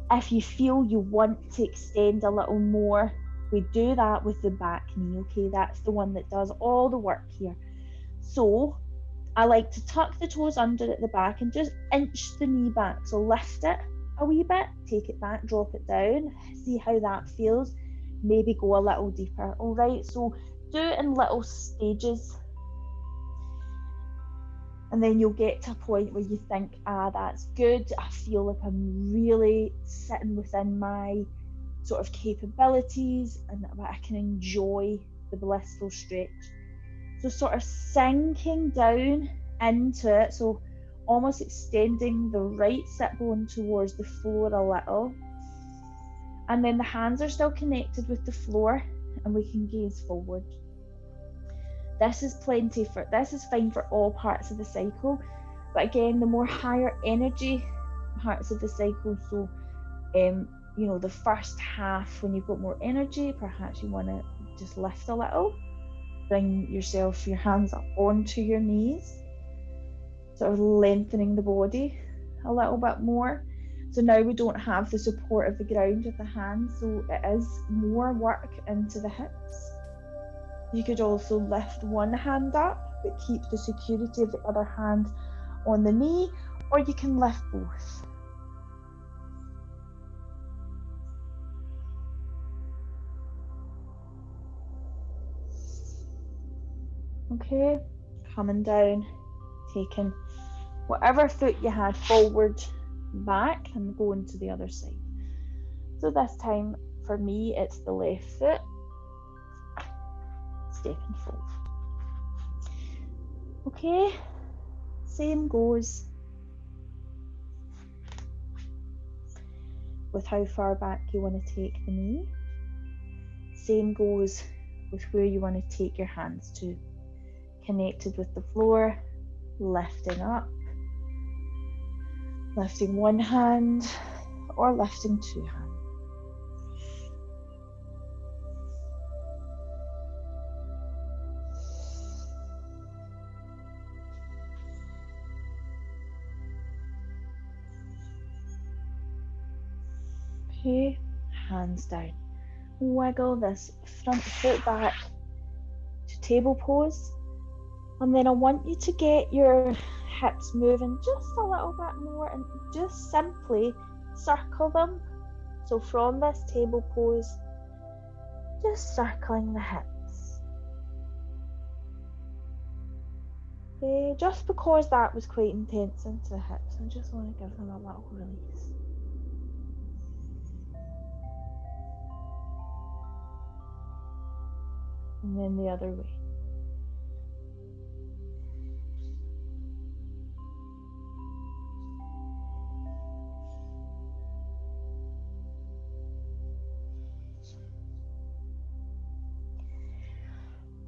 If you feel you want to extend a little more, we do that with the back knee, okay? That's the one that does all the work here. So I like to tuck the toes under at the back and just inch the knee back. So lift it a wee bit, take it back, drop it down, see how that feels. Maybe go a little deeper, all right? So do it in little stages. And then you'll get to a point where you think, that's good. I feel like I'm really sitting within my sort of capabilities and that I can enjoy the blissful stretch. So sort of sinking down into it. So almost extending the right sit bone towards the floor a little. And then the hands are still connected with the floor and we can gaze forward. This is fine for all parts of the cycle, but again, the more higher energy parts of the cycle, so the first half when you've got more energy, perhaps you want to just lift a little, bring your hands up onto your knees, sort of lengthening the body a little bit more. So now we don't have the support of the ground with the hands, so it is more work into the hips. You could also lift one hand up, but keep the security of the other hand on the knee, or you can lift both. Okay, coming down, taking whatever foot you had forward, back, and going to the other side. So this time, for me, it's the left foot. Step and fold. Okay, same goes with how far back you want to take the knee. Same goes with where you want to take your hands to. Connected with the floor, lifting up, lifting one hand or lifting two hands. Okay, hands down. Wiggle this front foot back to table pose. And then I want you to get your hips moving just a little bit more and just simply circle them. So from this table pose, just circling the hips. Okay, just because that was quite intense into the hips, I just want to give them a little release. And then the other way.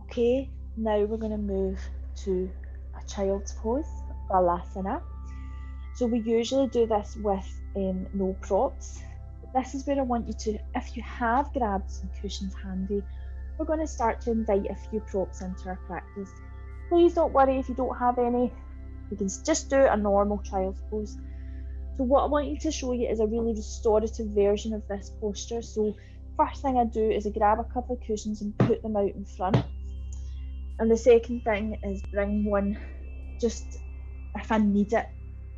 Okay, now we're going to move to a child's pose, Balasana. So we usually do this with no props. This is where I want you to, if you have grabbed some cushions handy, we're going to start to invite a few props into our practice. Please don't worry if you don't have any. You can just do a normal child's pose. So what I want you to show you is a really restorative version of this posture. So first thing I do is I grab a couple of cushions and put them out in front. And the second thing is bring one just if I need it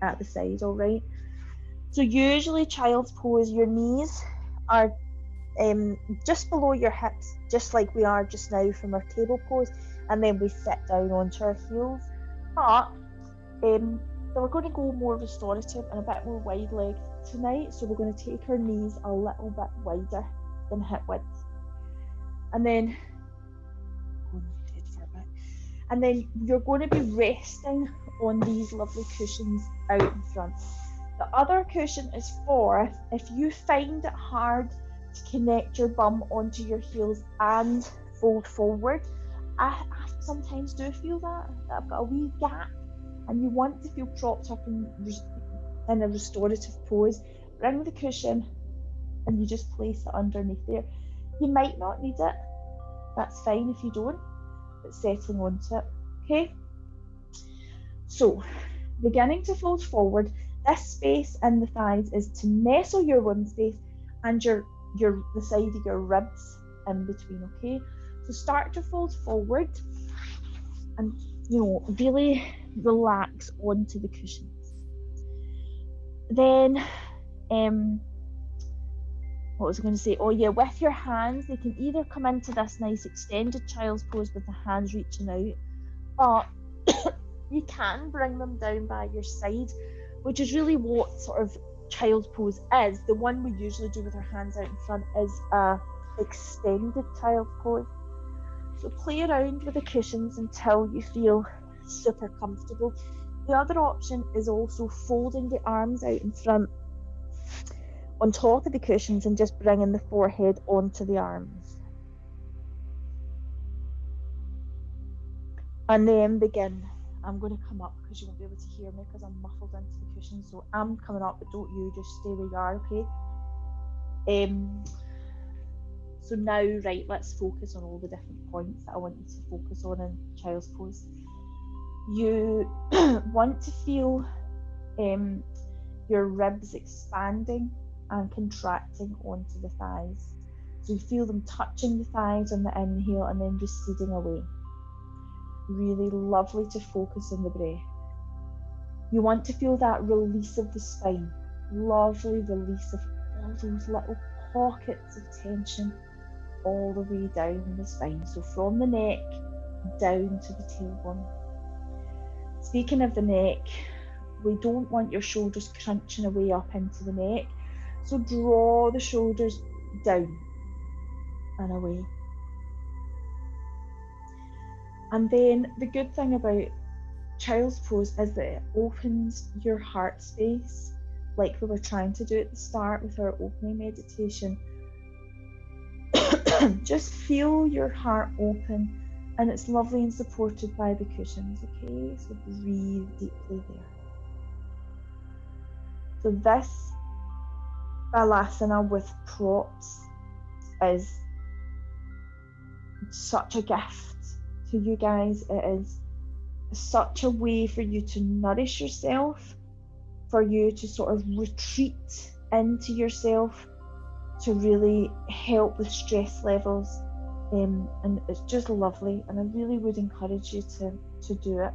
at the side, all right? So usually child's pose, your knees are just below your hips, just like we are just now from our table pose, and then we sit down onto our heels. But we're going to go more restorative and a bit more wide legged tonight, so we're going to take our knees a little bit wider than hip width. And then you're going to be resting on these lovely cushions out in front. The other cushion is for if you find it hard to connect your bum onto your heels and fold forward. I sometimes do feel that I've got a wee gap and you want to feel propped up in a restorative pose. Bring the cushion and you just place it underneath there. You might not need it, that's fine if you don't, but settling onto it, okay? So, beginning to fold forward, this space in the thighs is to nestle your womb space and the side of your ribs in between, okay? So start to fold forward and, really relax onto the cushions. Then, what was I going to say? Oh yeah, with your hands, they can either come into this nice extended child's pose with the hands reaching out, but you can bring them down by your side, which is really what sort of child's pose is. The one we usually do with our hands out in front is a extended child's pose. So play around with the cushions until you feel super comfortable. The other option is also folding the arms out in front on top of the cushions and just bringing the forehead onto the arms. And then begin. I'm going to come up because you won't be able to hear me because I'm muffled into the cushions. So I'm coming up, but don't you just stay where you are, okay? So now, right, let's focus on all the different points that I want you to focus on in child's pose. You want to feel your ribs expanding and contracting onto the thighs. So you feel them touching the thighs on the inhale and then receding away. Really lovely to focus on the breath. You want to feel that release of the spine, lovely release of all those little pockets of tension all the way down the spine. So from the neck down to the tailbone. Speaking of the neck, we don't want your shoulders crunching away up into the neck. So draw the shoulders down and away. And then the good thing about child's pose is that it opens your heart space, like we were trying to do at the start with our opening meditation. Just feel your heart open, and it's lovely and supported by the cushions, okay? So breathe deeply there. So this Balasana with props is such a gift to you guys. It is such a way for you to nourish yourself, for you to sort of retreat into yourself, to really help with stress levels, and it's just lovely, and I really would encourage you to do it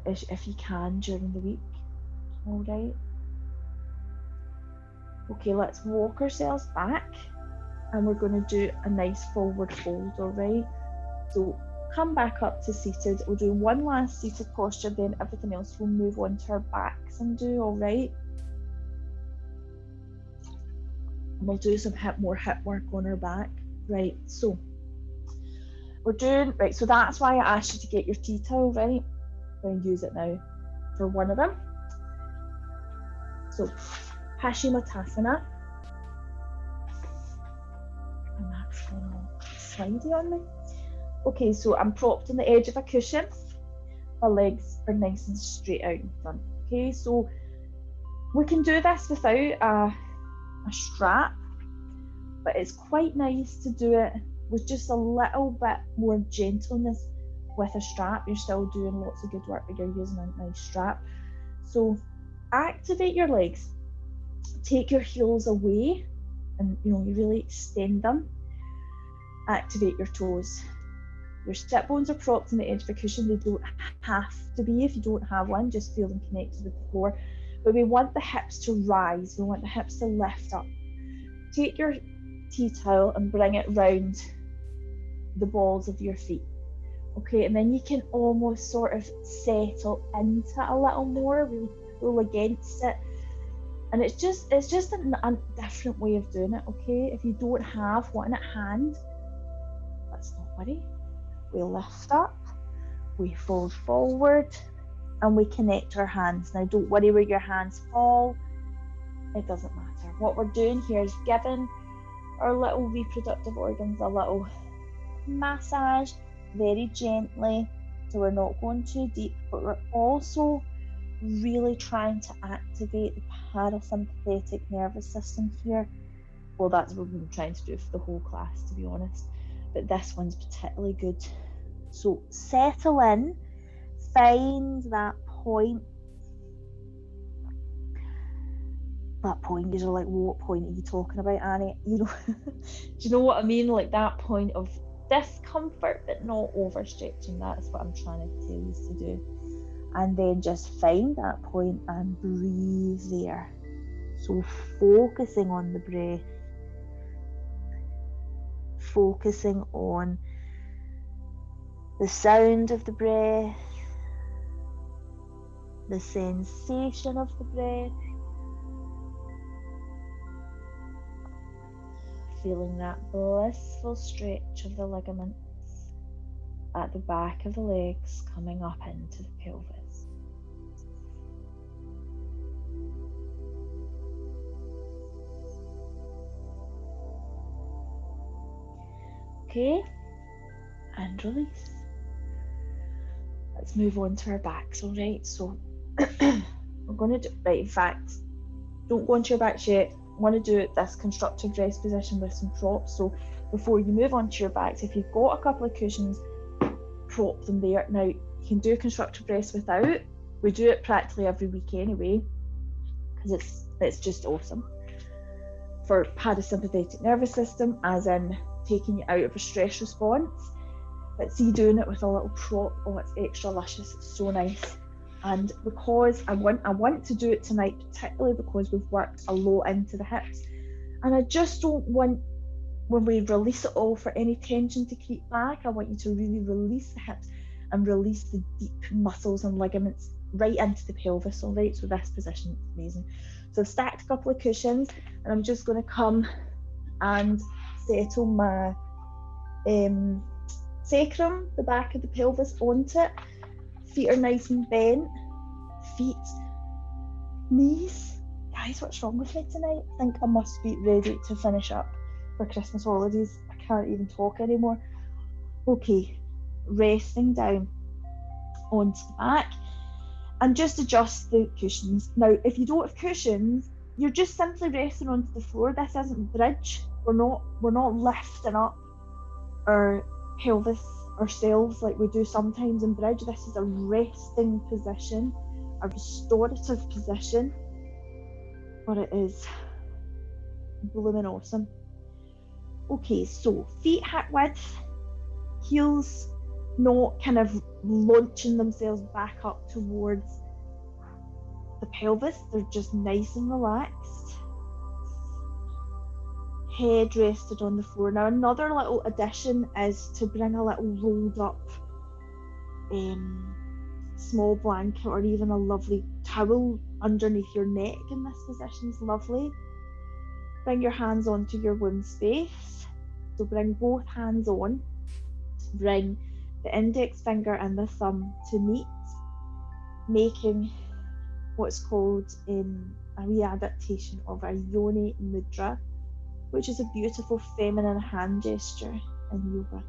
if you can during the week. All right. Okay, let's walk ourselves back and we're going to do a nice forward fold, all right? So come back up to seated. We'll do one last seated posture, then everything else will move on to our backs and do, all right? And we'll do some more hip work on our back. Right, so we're doing, right, so that's why I asked you to get your tea towel, right? I'm going to use it now for one of them. So, Paschimottanasana. And that's going all slidey on me. Okay, so I'm propped on the edge of a cushion. My legs are nice and straight out in front. Okay, so we can do this without a strap, but it's quite nice to do it with just a little bit more gentleness with a strap. You're still doing lots of good work, but you're using a nice strap. So activate your legs. Take your heels away and you really extend them. Activate your toes. Your sit bones are propped on the edge of a cushion. They don't have to be if you don't have one, just feel them connected with the floor. But we want the hips to rise. We want the hips to lift up. Take your tea towel and bring it round the balls of your feet. Okay, and then you can almost sort of settle into it a little more, really pull against it. And it's just a different way of doing it, okay? If you don't have one at hand, let's not worry. We lift up, we fold forward, and we connect our hands. Now, don't worry where your hands fall. It doesn't matter. What we're doing here is giving our little reproductive organs a little massage, very gently. So we're not going too deep, but we're also really trying to activate the parasympathetic nervous system here. Well, that's what we've been trying to do for the whole class, to be honest. But this one's particularly good. So settle in, find that point. That point, you're like, what point are you talking about, Annie? Do you know what I mean? Like that point of discomfort, but not overstretching. That's what I'm trying to tell you to do. And then just find that point and breathe there. So focusing on the breath, focusing on the sound of the breath, the sensation of the breath, feeling that blissful stretch of the ligaments at the back of the legs coming up into the pelvis. Okay, and release. Let's move on to our backs, all right? So we're going to do, right, in fact, don't go onto your backs yet. I want to do this constructive rest position with some props. So before you move on to your backs, if you've got a couple of cushions, prop them there. Now, you can do constructive rest without. We do it practically every week anyway, because it's just awesome for parasympathetic nervous system, as in taking you out of a stress response. But see, doing it with a little prop, oh, it's extra luscious. It's so nice. And because I want to do it tonight, particularly because we've worked a lot into the hips, and I just don't want, when we release it all, for any tension to creep back. I want you to really release the hips and release the deep muscles and ligaments right into the pelvis, all right? So this position is amazing. So I've stacked a couple of cushions, and I'm just going to come and settle my sacrum, the back of the pelvis, onto it. Feet are nice and bent. Feet, knees. Guys, what's wrong with me tonight? I think I must be ready to finish up for Christmas holidays. I can't even talk anymore. Okay, resting down onto the back, and just adjust the cushions. Now, if you don't have cushions, you're just simply resting onto the floor. This isn't bridge. We're not lifting up our pelvis ourselves like we do sometimes in bridge. This is a resting position, a restorative position, but it is blooming awesome. Okay, so feet hip width, heels not kind of launching themselves back up towards the pelvis. They're just nice and relaxed. head rested on the floor. Now another little addition is to bring a little rolled up small blanket or even a lovely towel underneath your neck in this position is lovely. Bring your hands onto your womb space. So bring both hands on. Bring the index finger and the thumb to meet, making what's called a readaptation of a yoni mudra, which is a beautiful feminine hand gesture in yoga.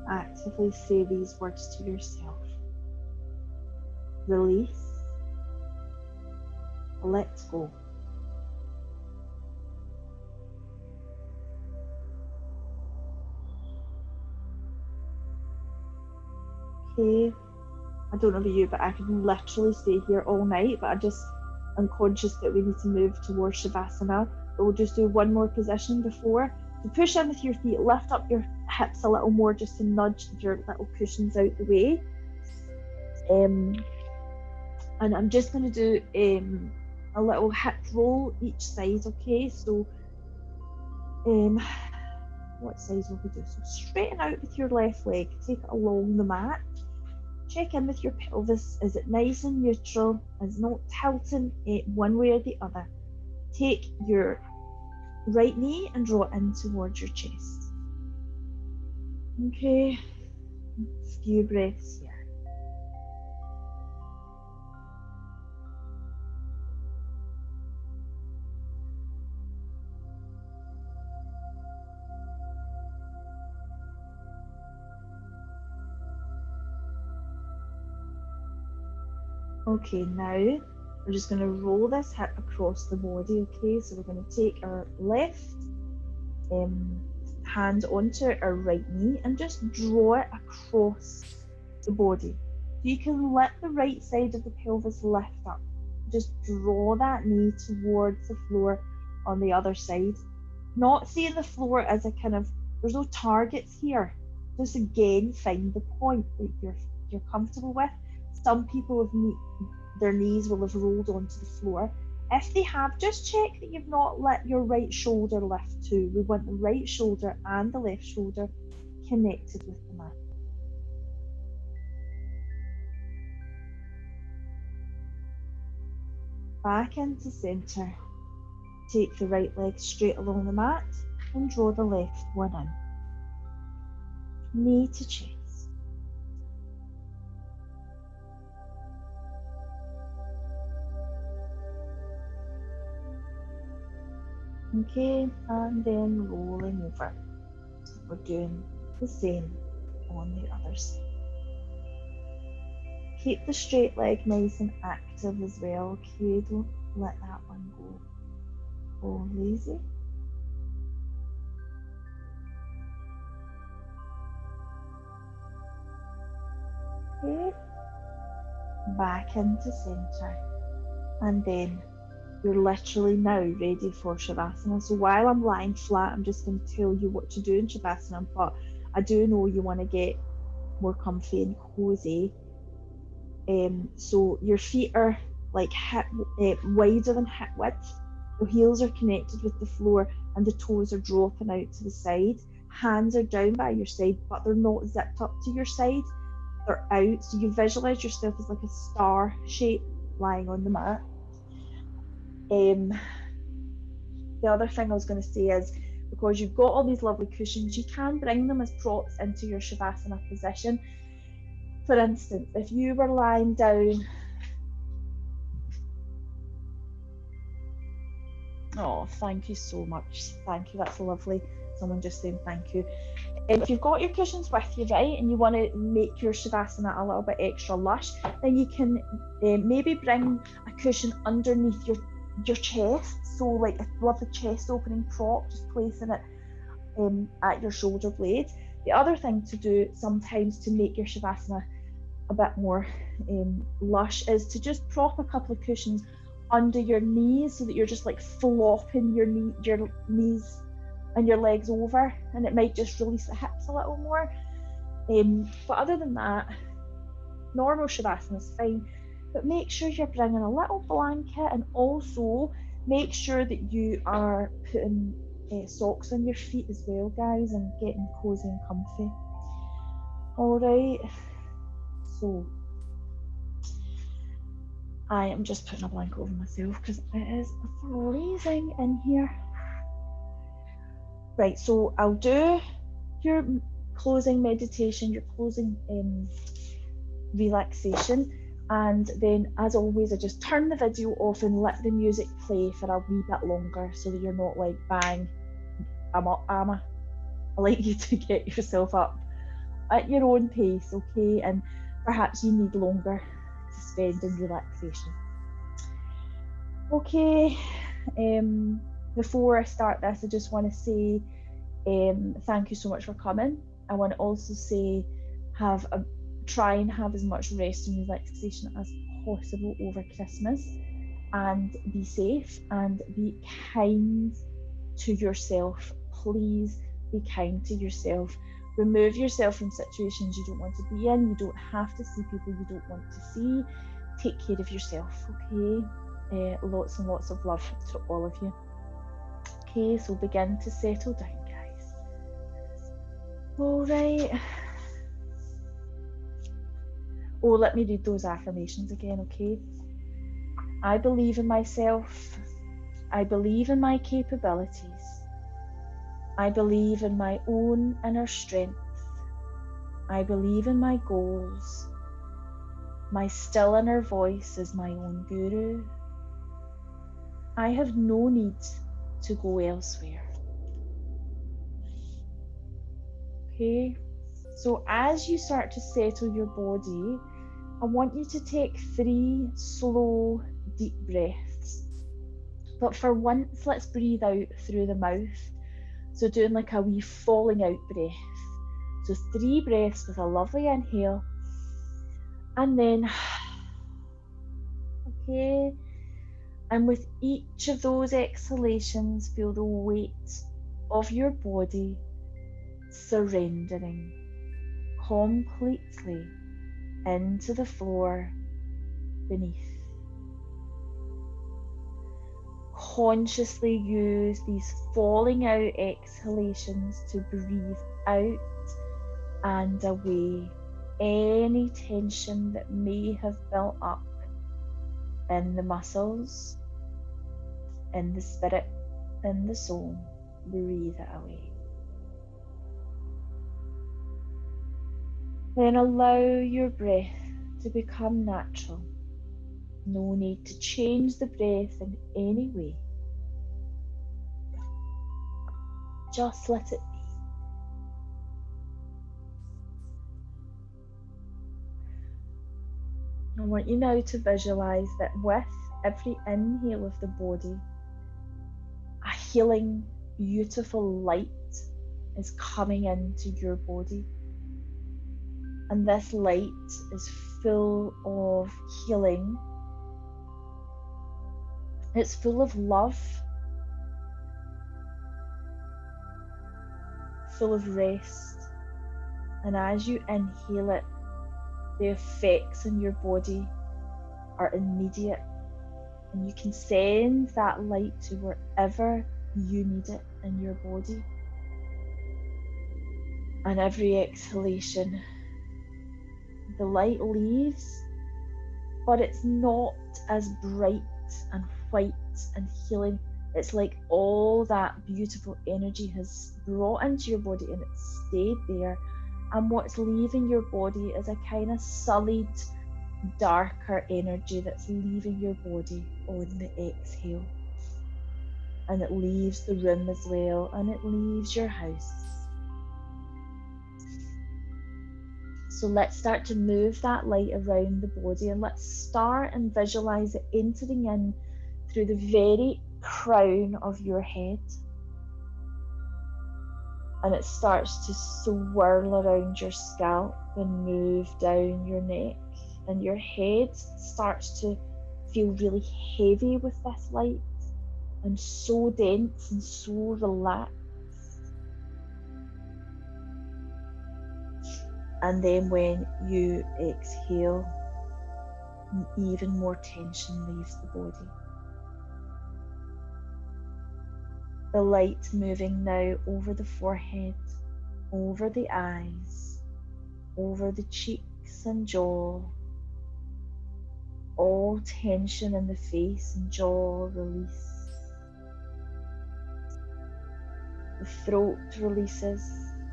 Actively say these words to yourself. Release. Let go. Okay, I don't know about you, but I could literally stay here all night, but I'm conscious that we need to move towards Shavasana. But we'll just do one more position before. So push in with your feet, lift up your hips a little more just to nudge your little cushions out the way. And I'm just going to do a little hip roll each side, okay? So what size will we do? So straighten out with your left leg, take it along the mat. Check in with your pelvis. Is it nice and neutral? Is it not tilting one way or the other? Take your right knee and draw it in towards your chest. Okay, a few breaths here. Okay, now we're just going to roll this hip across the body, okay? So we're going to take our left hand onto our right knee and just draw it across the body. So you can let the right side of the pelvis lift up. Just draw that knee towards the floor on the other side. Not seeing the floor as a kind of, there's no targets here. Just again, find the point that you're comfortable with. Some people their knees will have rolled onto the floor. If they have, just check that you've not let your right shoulder lift too. We want the right shoulder and the left shoulder connected with the mat. Back into centre. Take the right leg straight along the mat and draw the left one in. Knee to chest. Okay, and then rolling over. We're doing the same on the other side. Keep the straight leg nice and active as well, okay? Don't let that one go lazy. Okay, back into centre, and then you're literally now ready for Shavasana. So while I'm lying flat, I'm just going to tell you what to do in Shavasana, but I do know you want to get more comfy and cozy. So your feet are like wider than hip width. The heels are connected with the floor and the toes are dropping out to the side. Hands are down by your side, but they're not zipped up to your side. They're out. So you visualize yourself as like a star shape lying on the mat. The other thing I was going to say is, because you've got all these lovely cushions, you can bring them as props into your Shavasana position. For instance, if you were lying down, oh, thank you so much, thank you, that's lovely, someone just saying thank you. If you've got your cushions with you, right, and you want to make your Shavasana a little bit extra lush, then you can maybe bring a cushion underneath your your chest. So like if you have a chest opening prop, just placing it at your shoulder blades. The other thing to do sometimes to make your Shavasana a bit more lush is to just prop a couple of cushions under your knees so that you're just like flopping your knees and your legs over, and it might just release the hips a little more. But other than that, normal Shavasana is fine, but make sure you're bringing a little blanket, and also make sure that you are putting socks on your feet as well, guys, and getting cozy and comfy. All right, so I am just putting a blanket over myself because it is freezing in here. Right, so I'll do your closing meditation, your closing relaxation, and then as always I just turn the video off and let the music play for a wee bit longer so that you're not like, bang, I'm up, Amma. I like you to get yourself up at your own pace, okay? And perhaps you need longer to spend in relaxation. Okay, before I start this, I just want to say thank you so much for coming. I want to also say try and have as much rest and relaxation as possible over Christmas, and be safe and be kind to yourself. Please be kind to yourself. Remove yourself from situations you don't want to be in. You don't have to see people you don't want to see. Take care of yourself, okay? Lots and lots of love to all of you. Okay, so begin to settle down, guys. All right. Oh, let me read those affirmations again, okay? I believe in myself. I believe in my capabilities. I believe in my own inner strength. I believe in my goals. My still inner voice is my own guru. I have no need to go elsewhere. Okay, so as you start to settle your body, I want you to take 3 slow, deep breaths. But for once, let's breathe out through the mouth. So doing like a wee falling out breath. So 3 breaths with a lovely inhale. And then, okay. And with each of those exhalations, feel the weight of your body surrendering completely into the floor beneath. Consciously use these falling out exhalations to breathe out and away any tension that may have built up in the muscles, in the spirit, in the soul. Breathe it away. Then allow your breath to become natural. No need to change the breath in any way. Just let it be. I want you now to visualize that with every inhale of the body, a healing, beautiful light is coming into your body. And this light is full of healing. It's full of love, full of rest. And as you inhale it, the effects in your body are immediate. And you can send that light to wherever you need it in your body. And every exhalation, the light leaves, but it's not as bright and white and healing. It's like all that beautiful energy has brought into your body and it's stayed there, and what's leaving your body is a kind of sullied, darker energy that's leaving your body on the exhale. And it leaves the room as well, and it leaves your house. So let's start to move that light around the body, and let's start and visualize it entering in through the very crown of your head, and it starts to swirl around your scalp and move down your neck, and your head starts to feel really heavy with this light and so dense and so relaxed. And then when you exhale, even more tension leaves the body. The light moving now over the forehead, over the eyes, over the cheeks and jaw. All tension in the face and jaw release. The throat releases,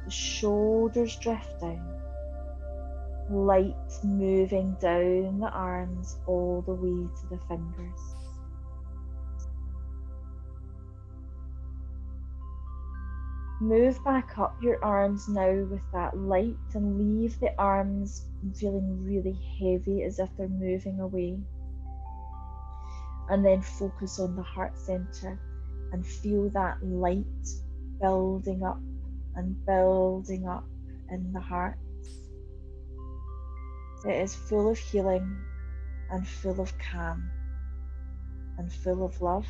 the shoulders drift down. Light moving down the arms all the way to the fingers. Move back up your arms now with that light and leave the arms feeling really heavy as if they're moving away. And then focus on the heart center and feel that light building up and building up in the heart. It is full of healing and full of calm and full of love.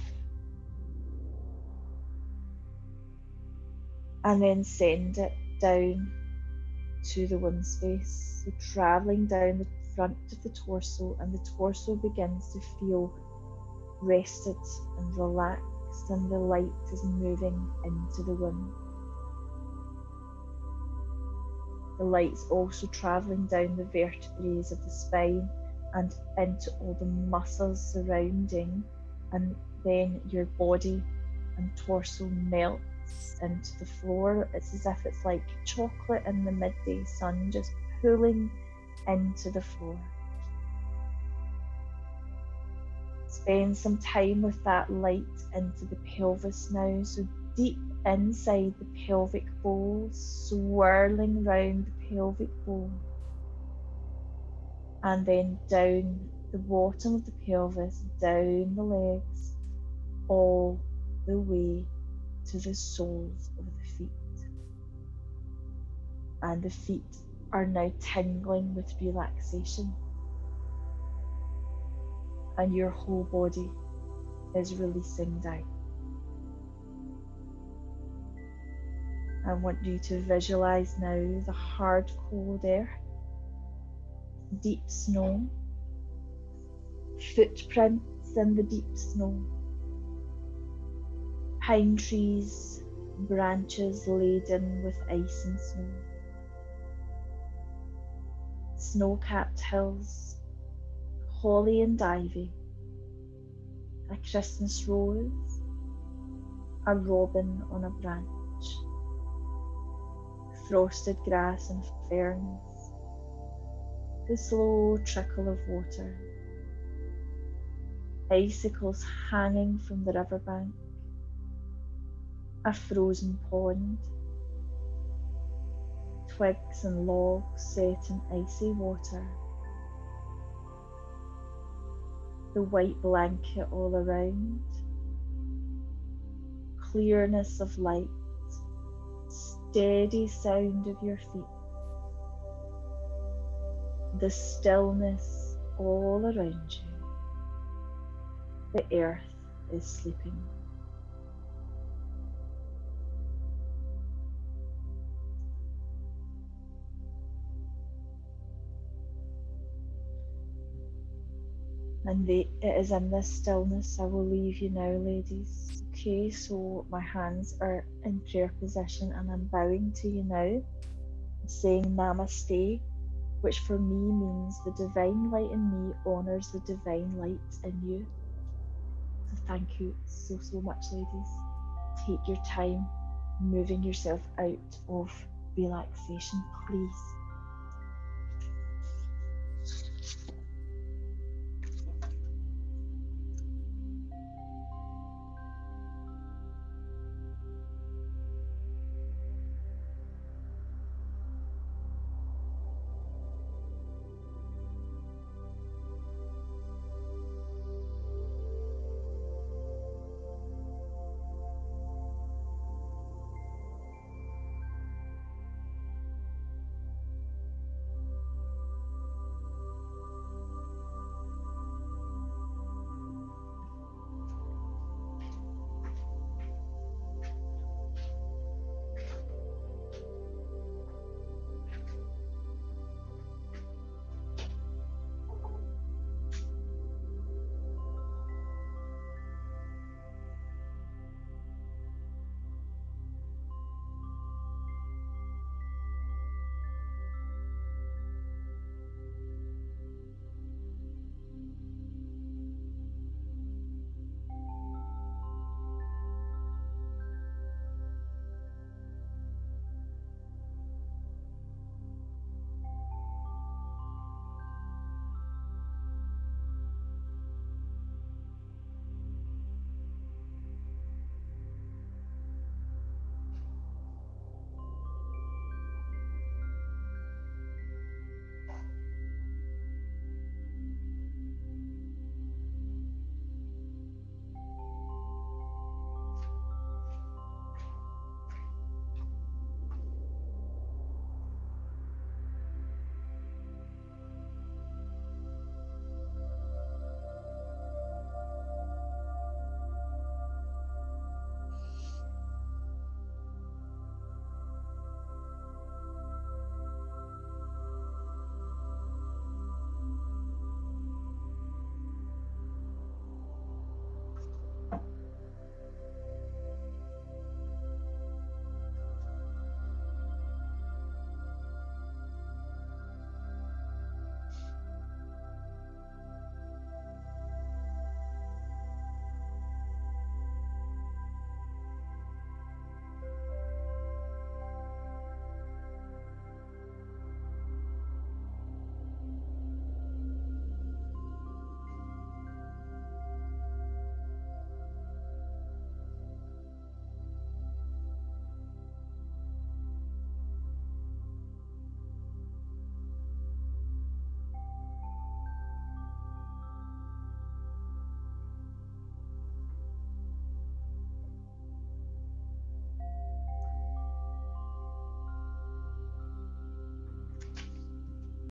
And then send it down to the womb space, so travelling down the front of the torso, and the torso begins to feel rested and relaxed, and the light is moving into the womb. The light's also travelling down the vertebrae of the spine and into all the muscles surrounding, and then your body and torso melts into the floor. It's as if it's like chocolate in the midday sun, just pulling into the floor. Spend some time with that light into the pelvis now, so deep inside the pelvic bowl, swirling round the pelvic bowl, and then down the bottom of the pelvis, down the legs, all the way to the soles of the feet. And the feet are now tingling with relaxation, and your whole body is releasing down. I want you to visualize now the hard, cold air, deep snow, footprints in the deep snow, pine trees, branches laden with ice and snow, snow-capped hills, holly and ivy, a Christmas rose, a robin on a branch, frosted grass and ferns, the slow trickle of water, icicles hanging from the riverbank, a frozen pond, twigs and logs set in icy water, the white blanket all around, clearness of light, steady sound of your feet, the stillness all around you. The earth is sleeping. And it is in this stillness I will leave you now, ladies. Okay, so my hands are in prayer position and I'm bowing to you now, saying Namaste, which for me means the divine light in me honours the divine light in you. So thank you so much, ladies. Take your time moving yourself out of relaxation, please.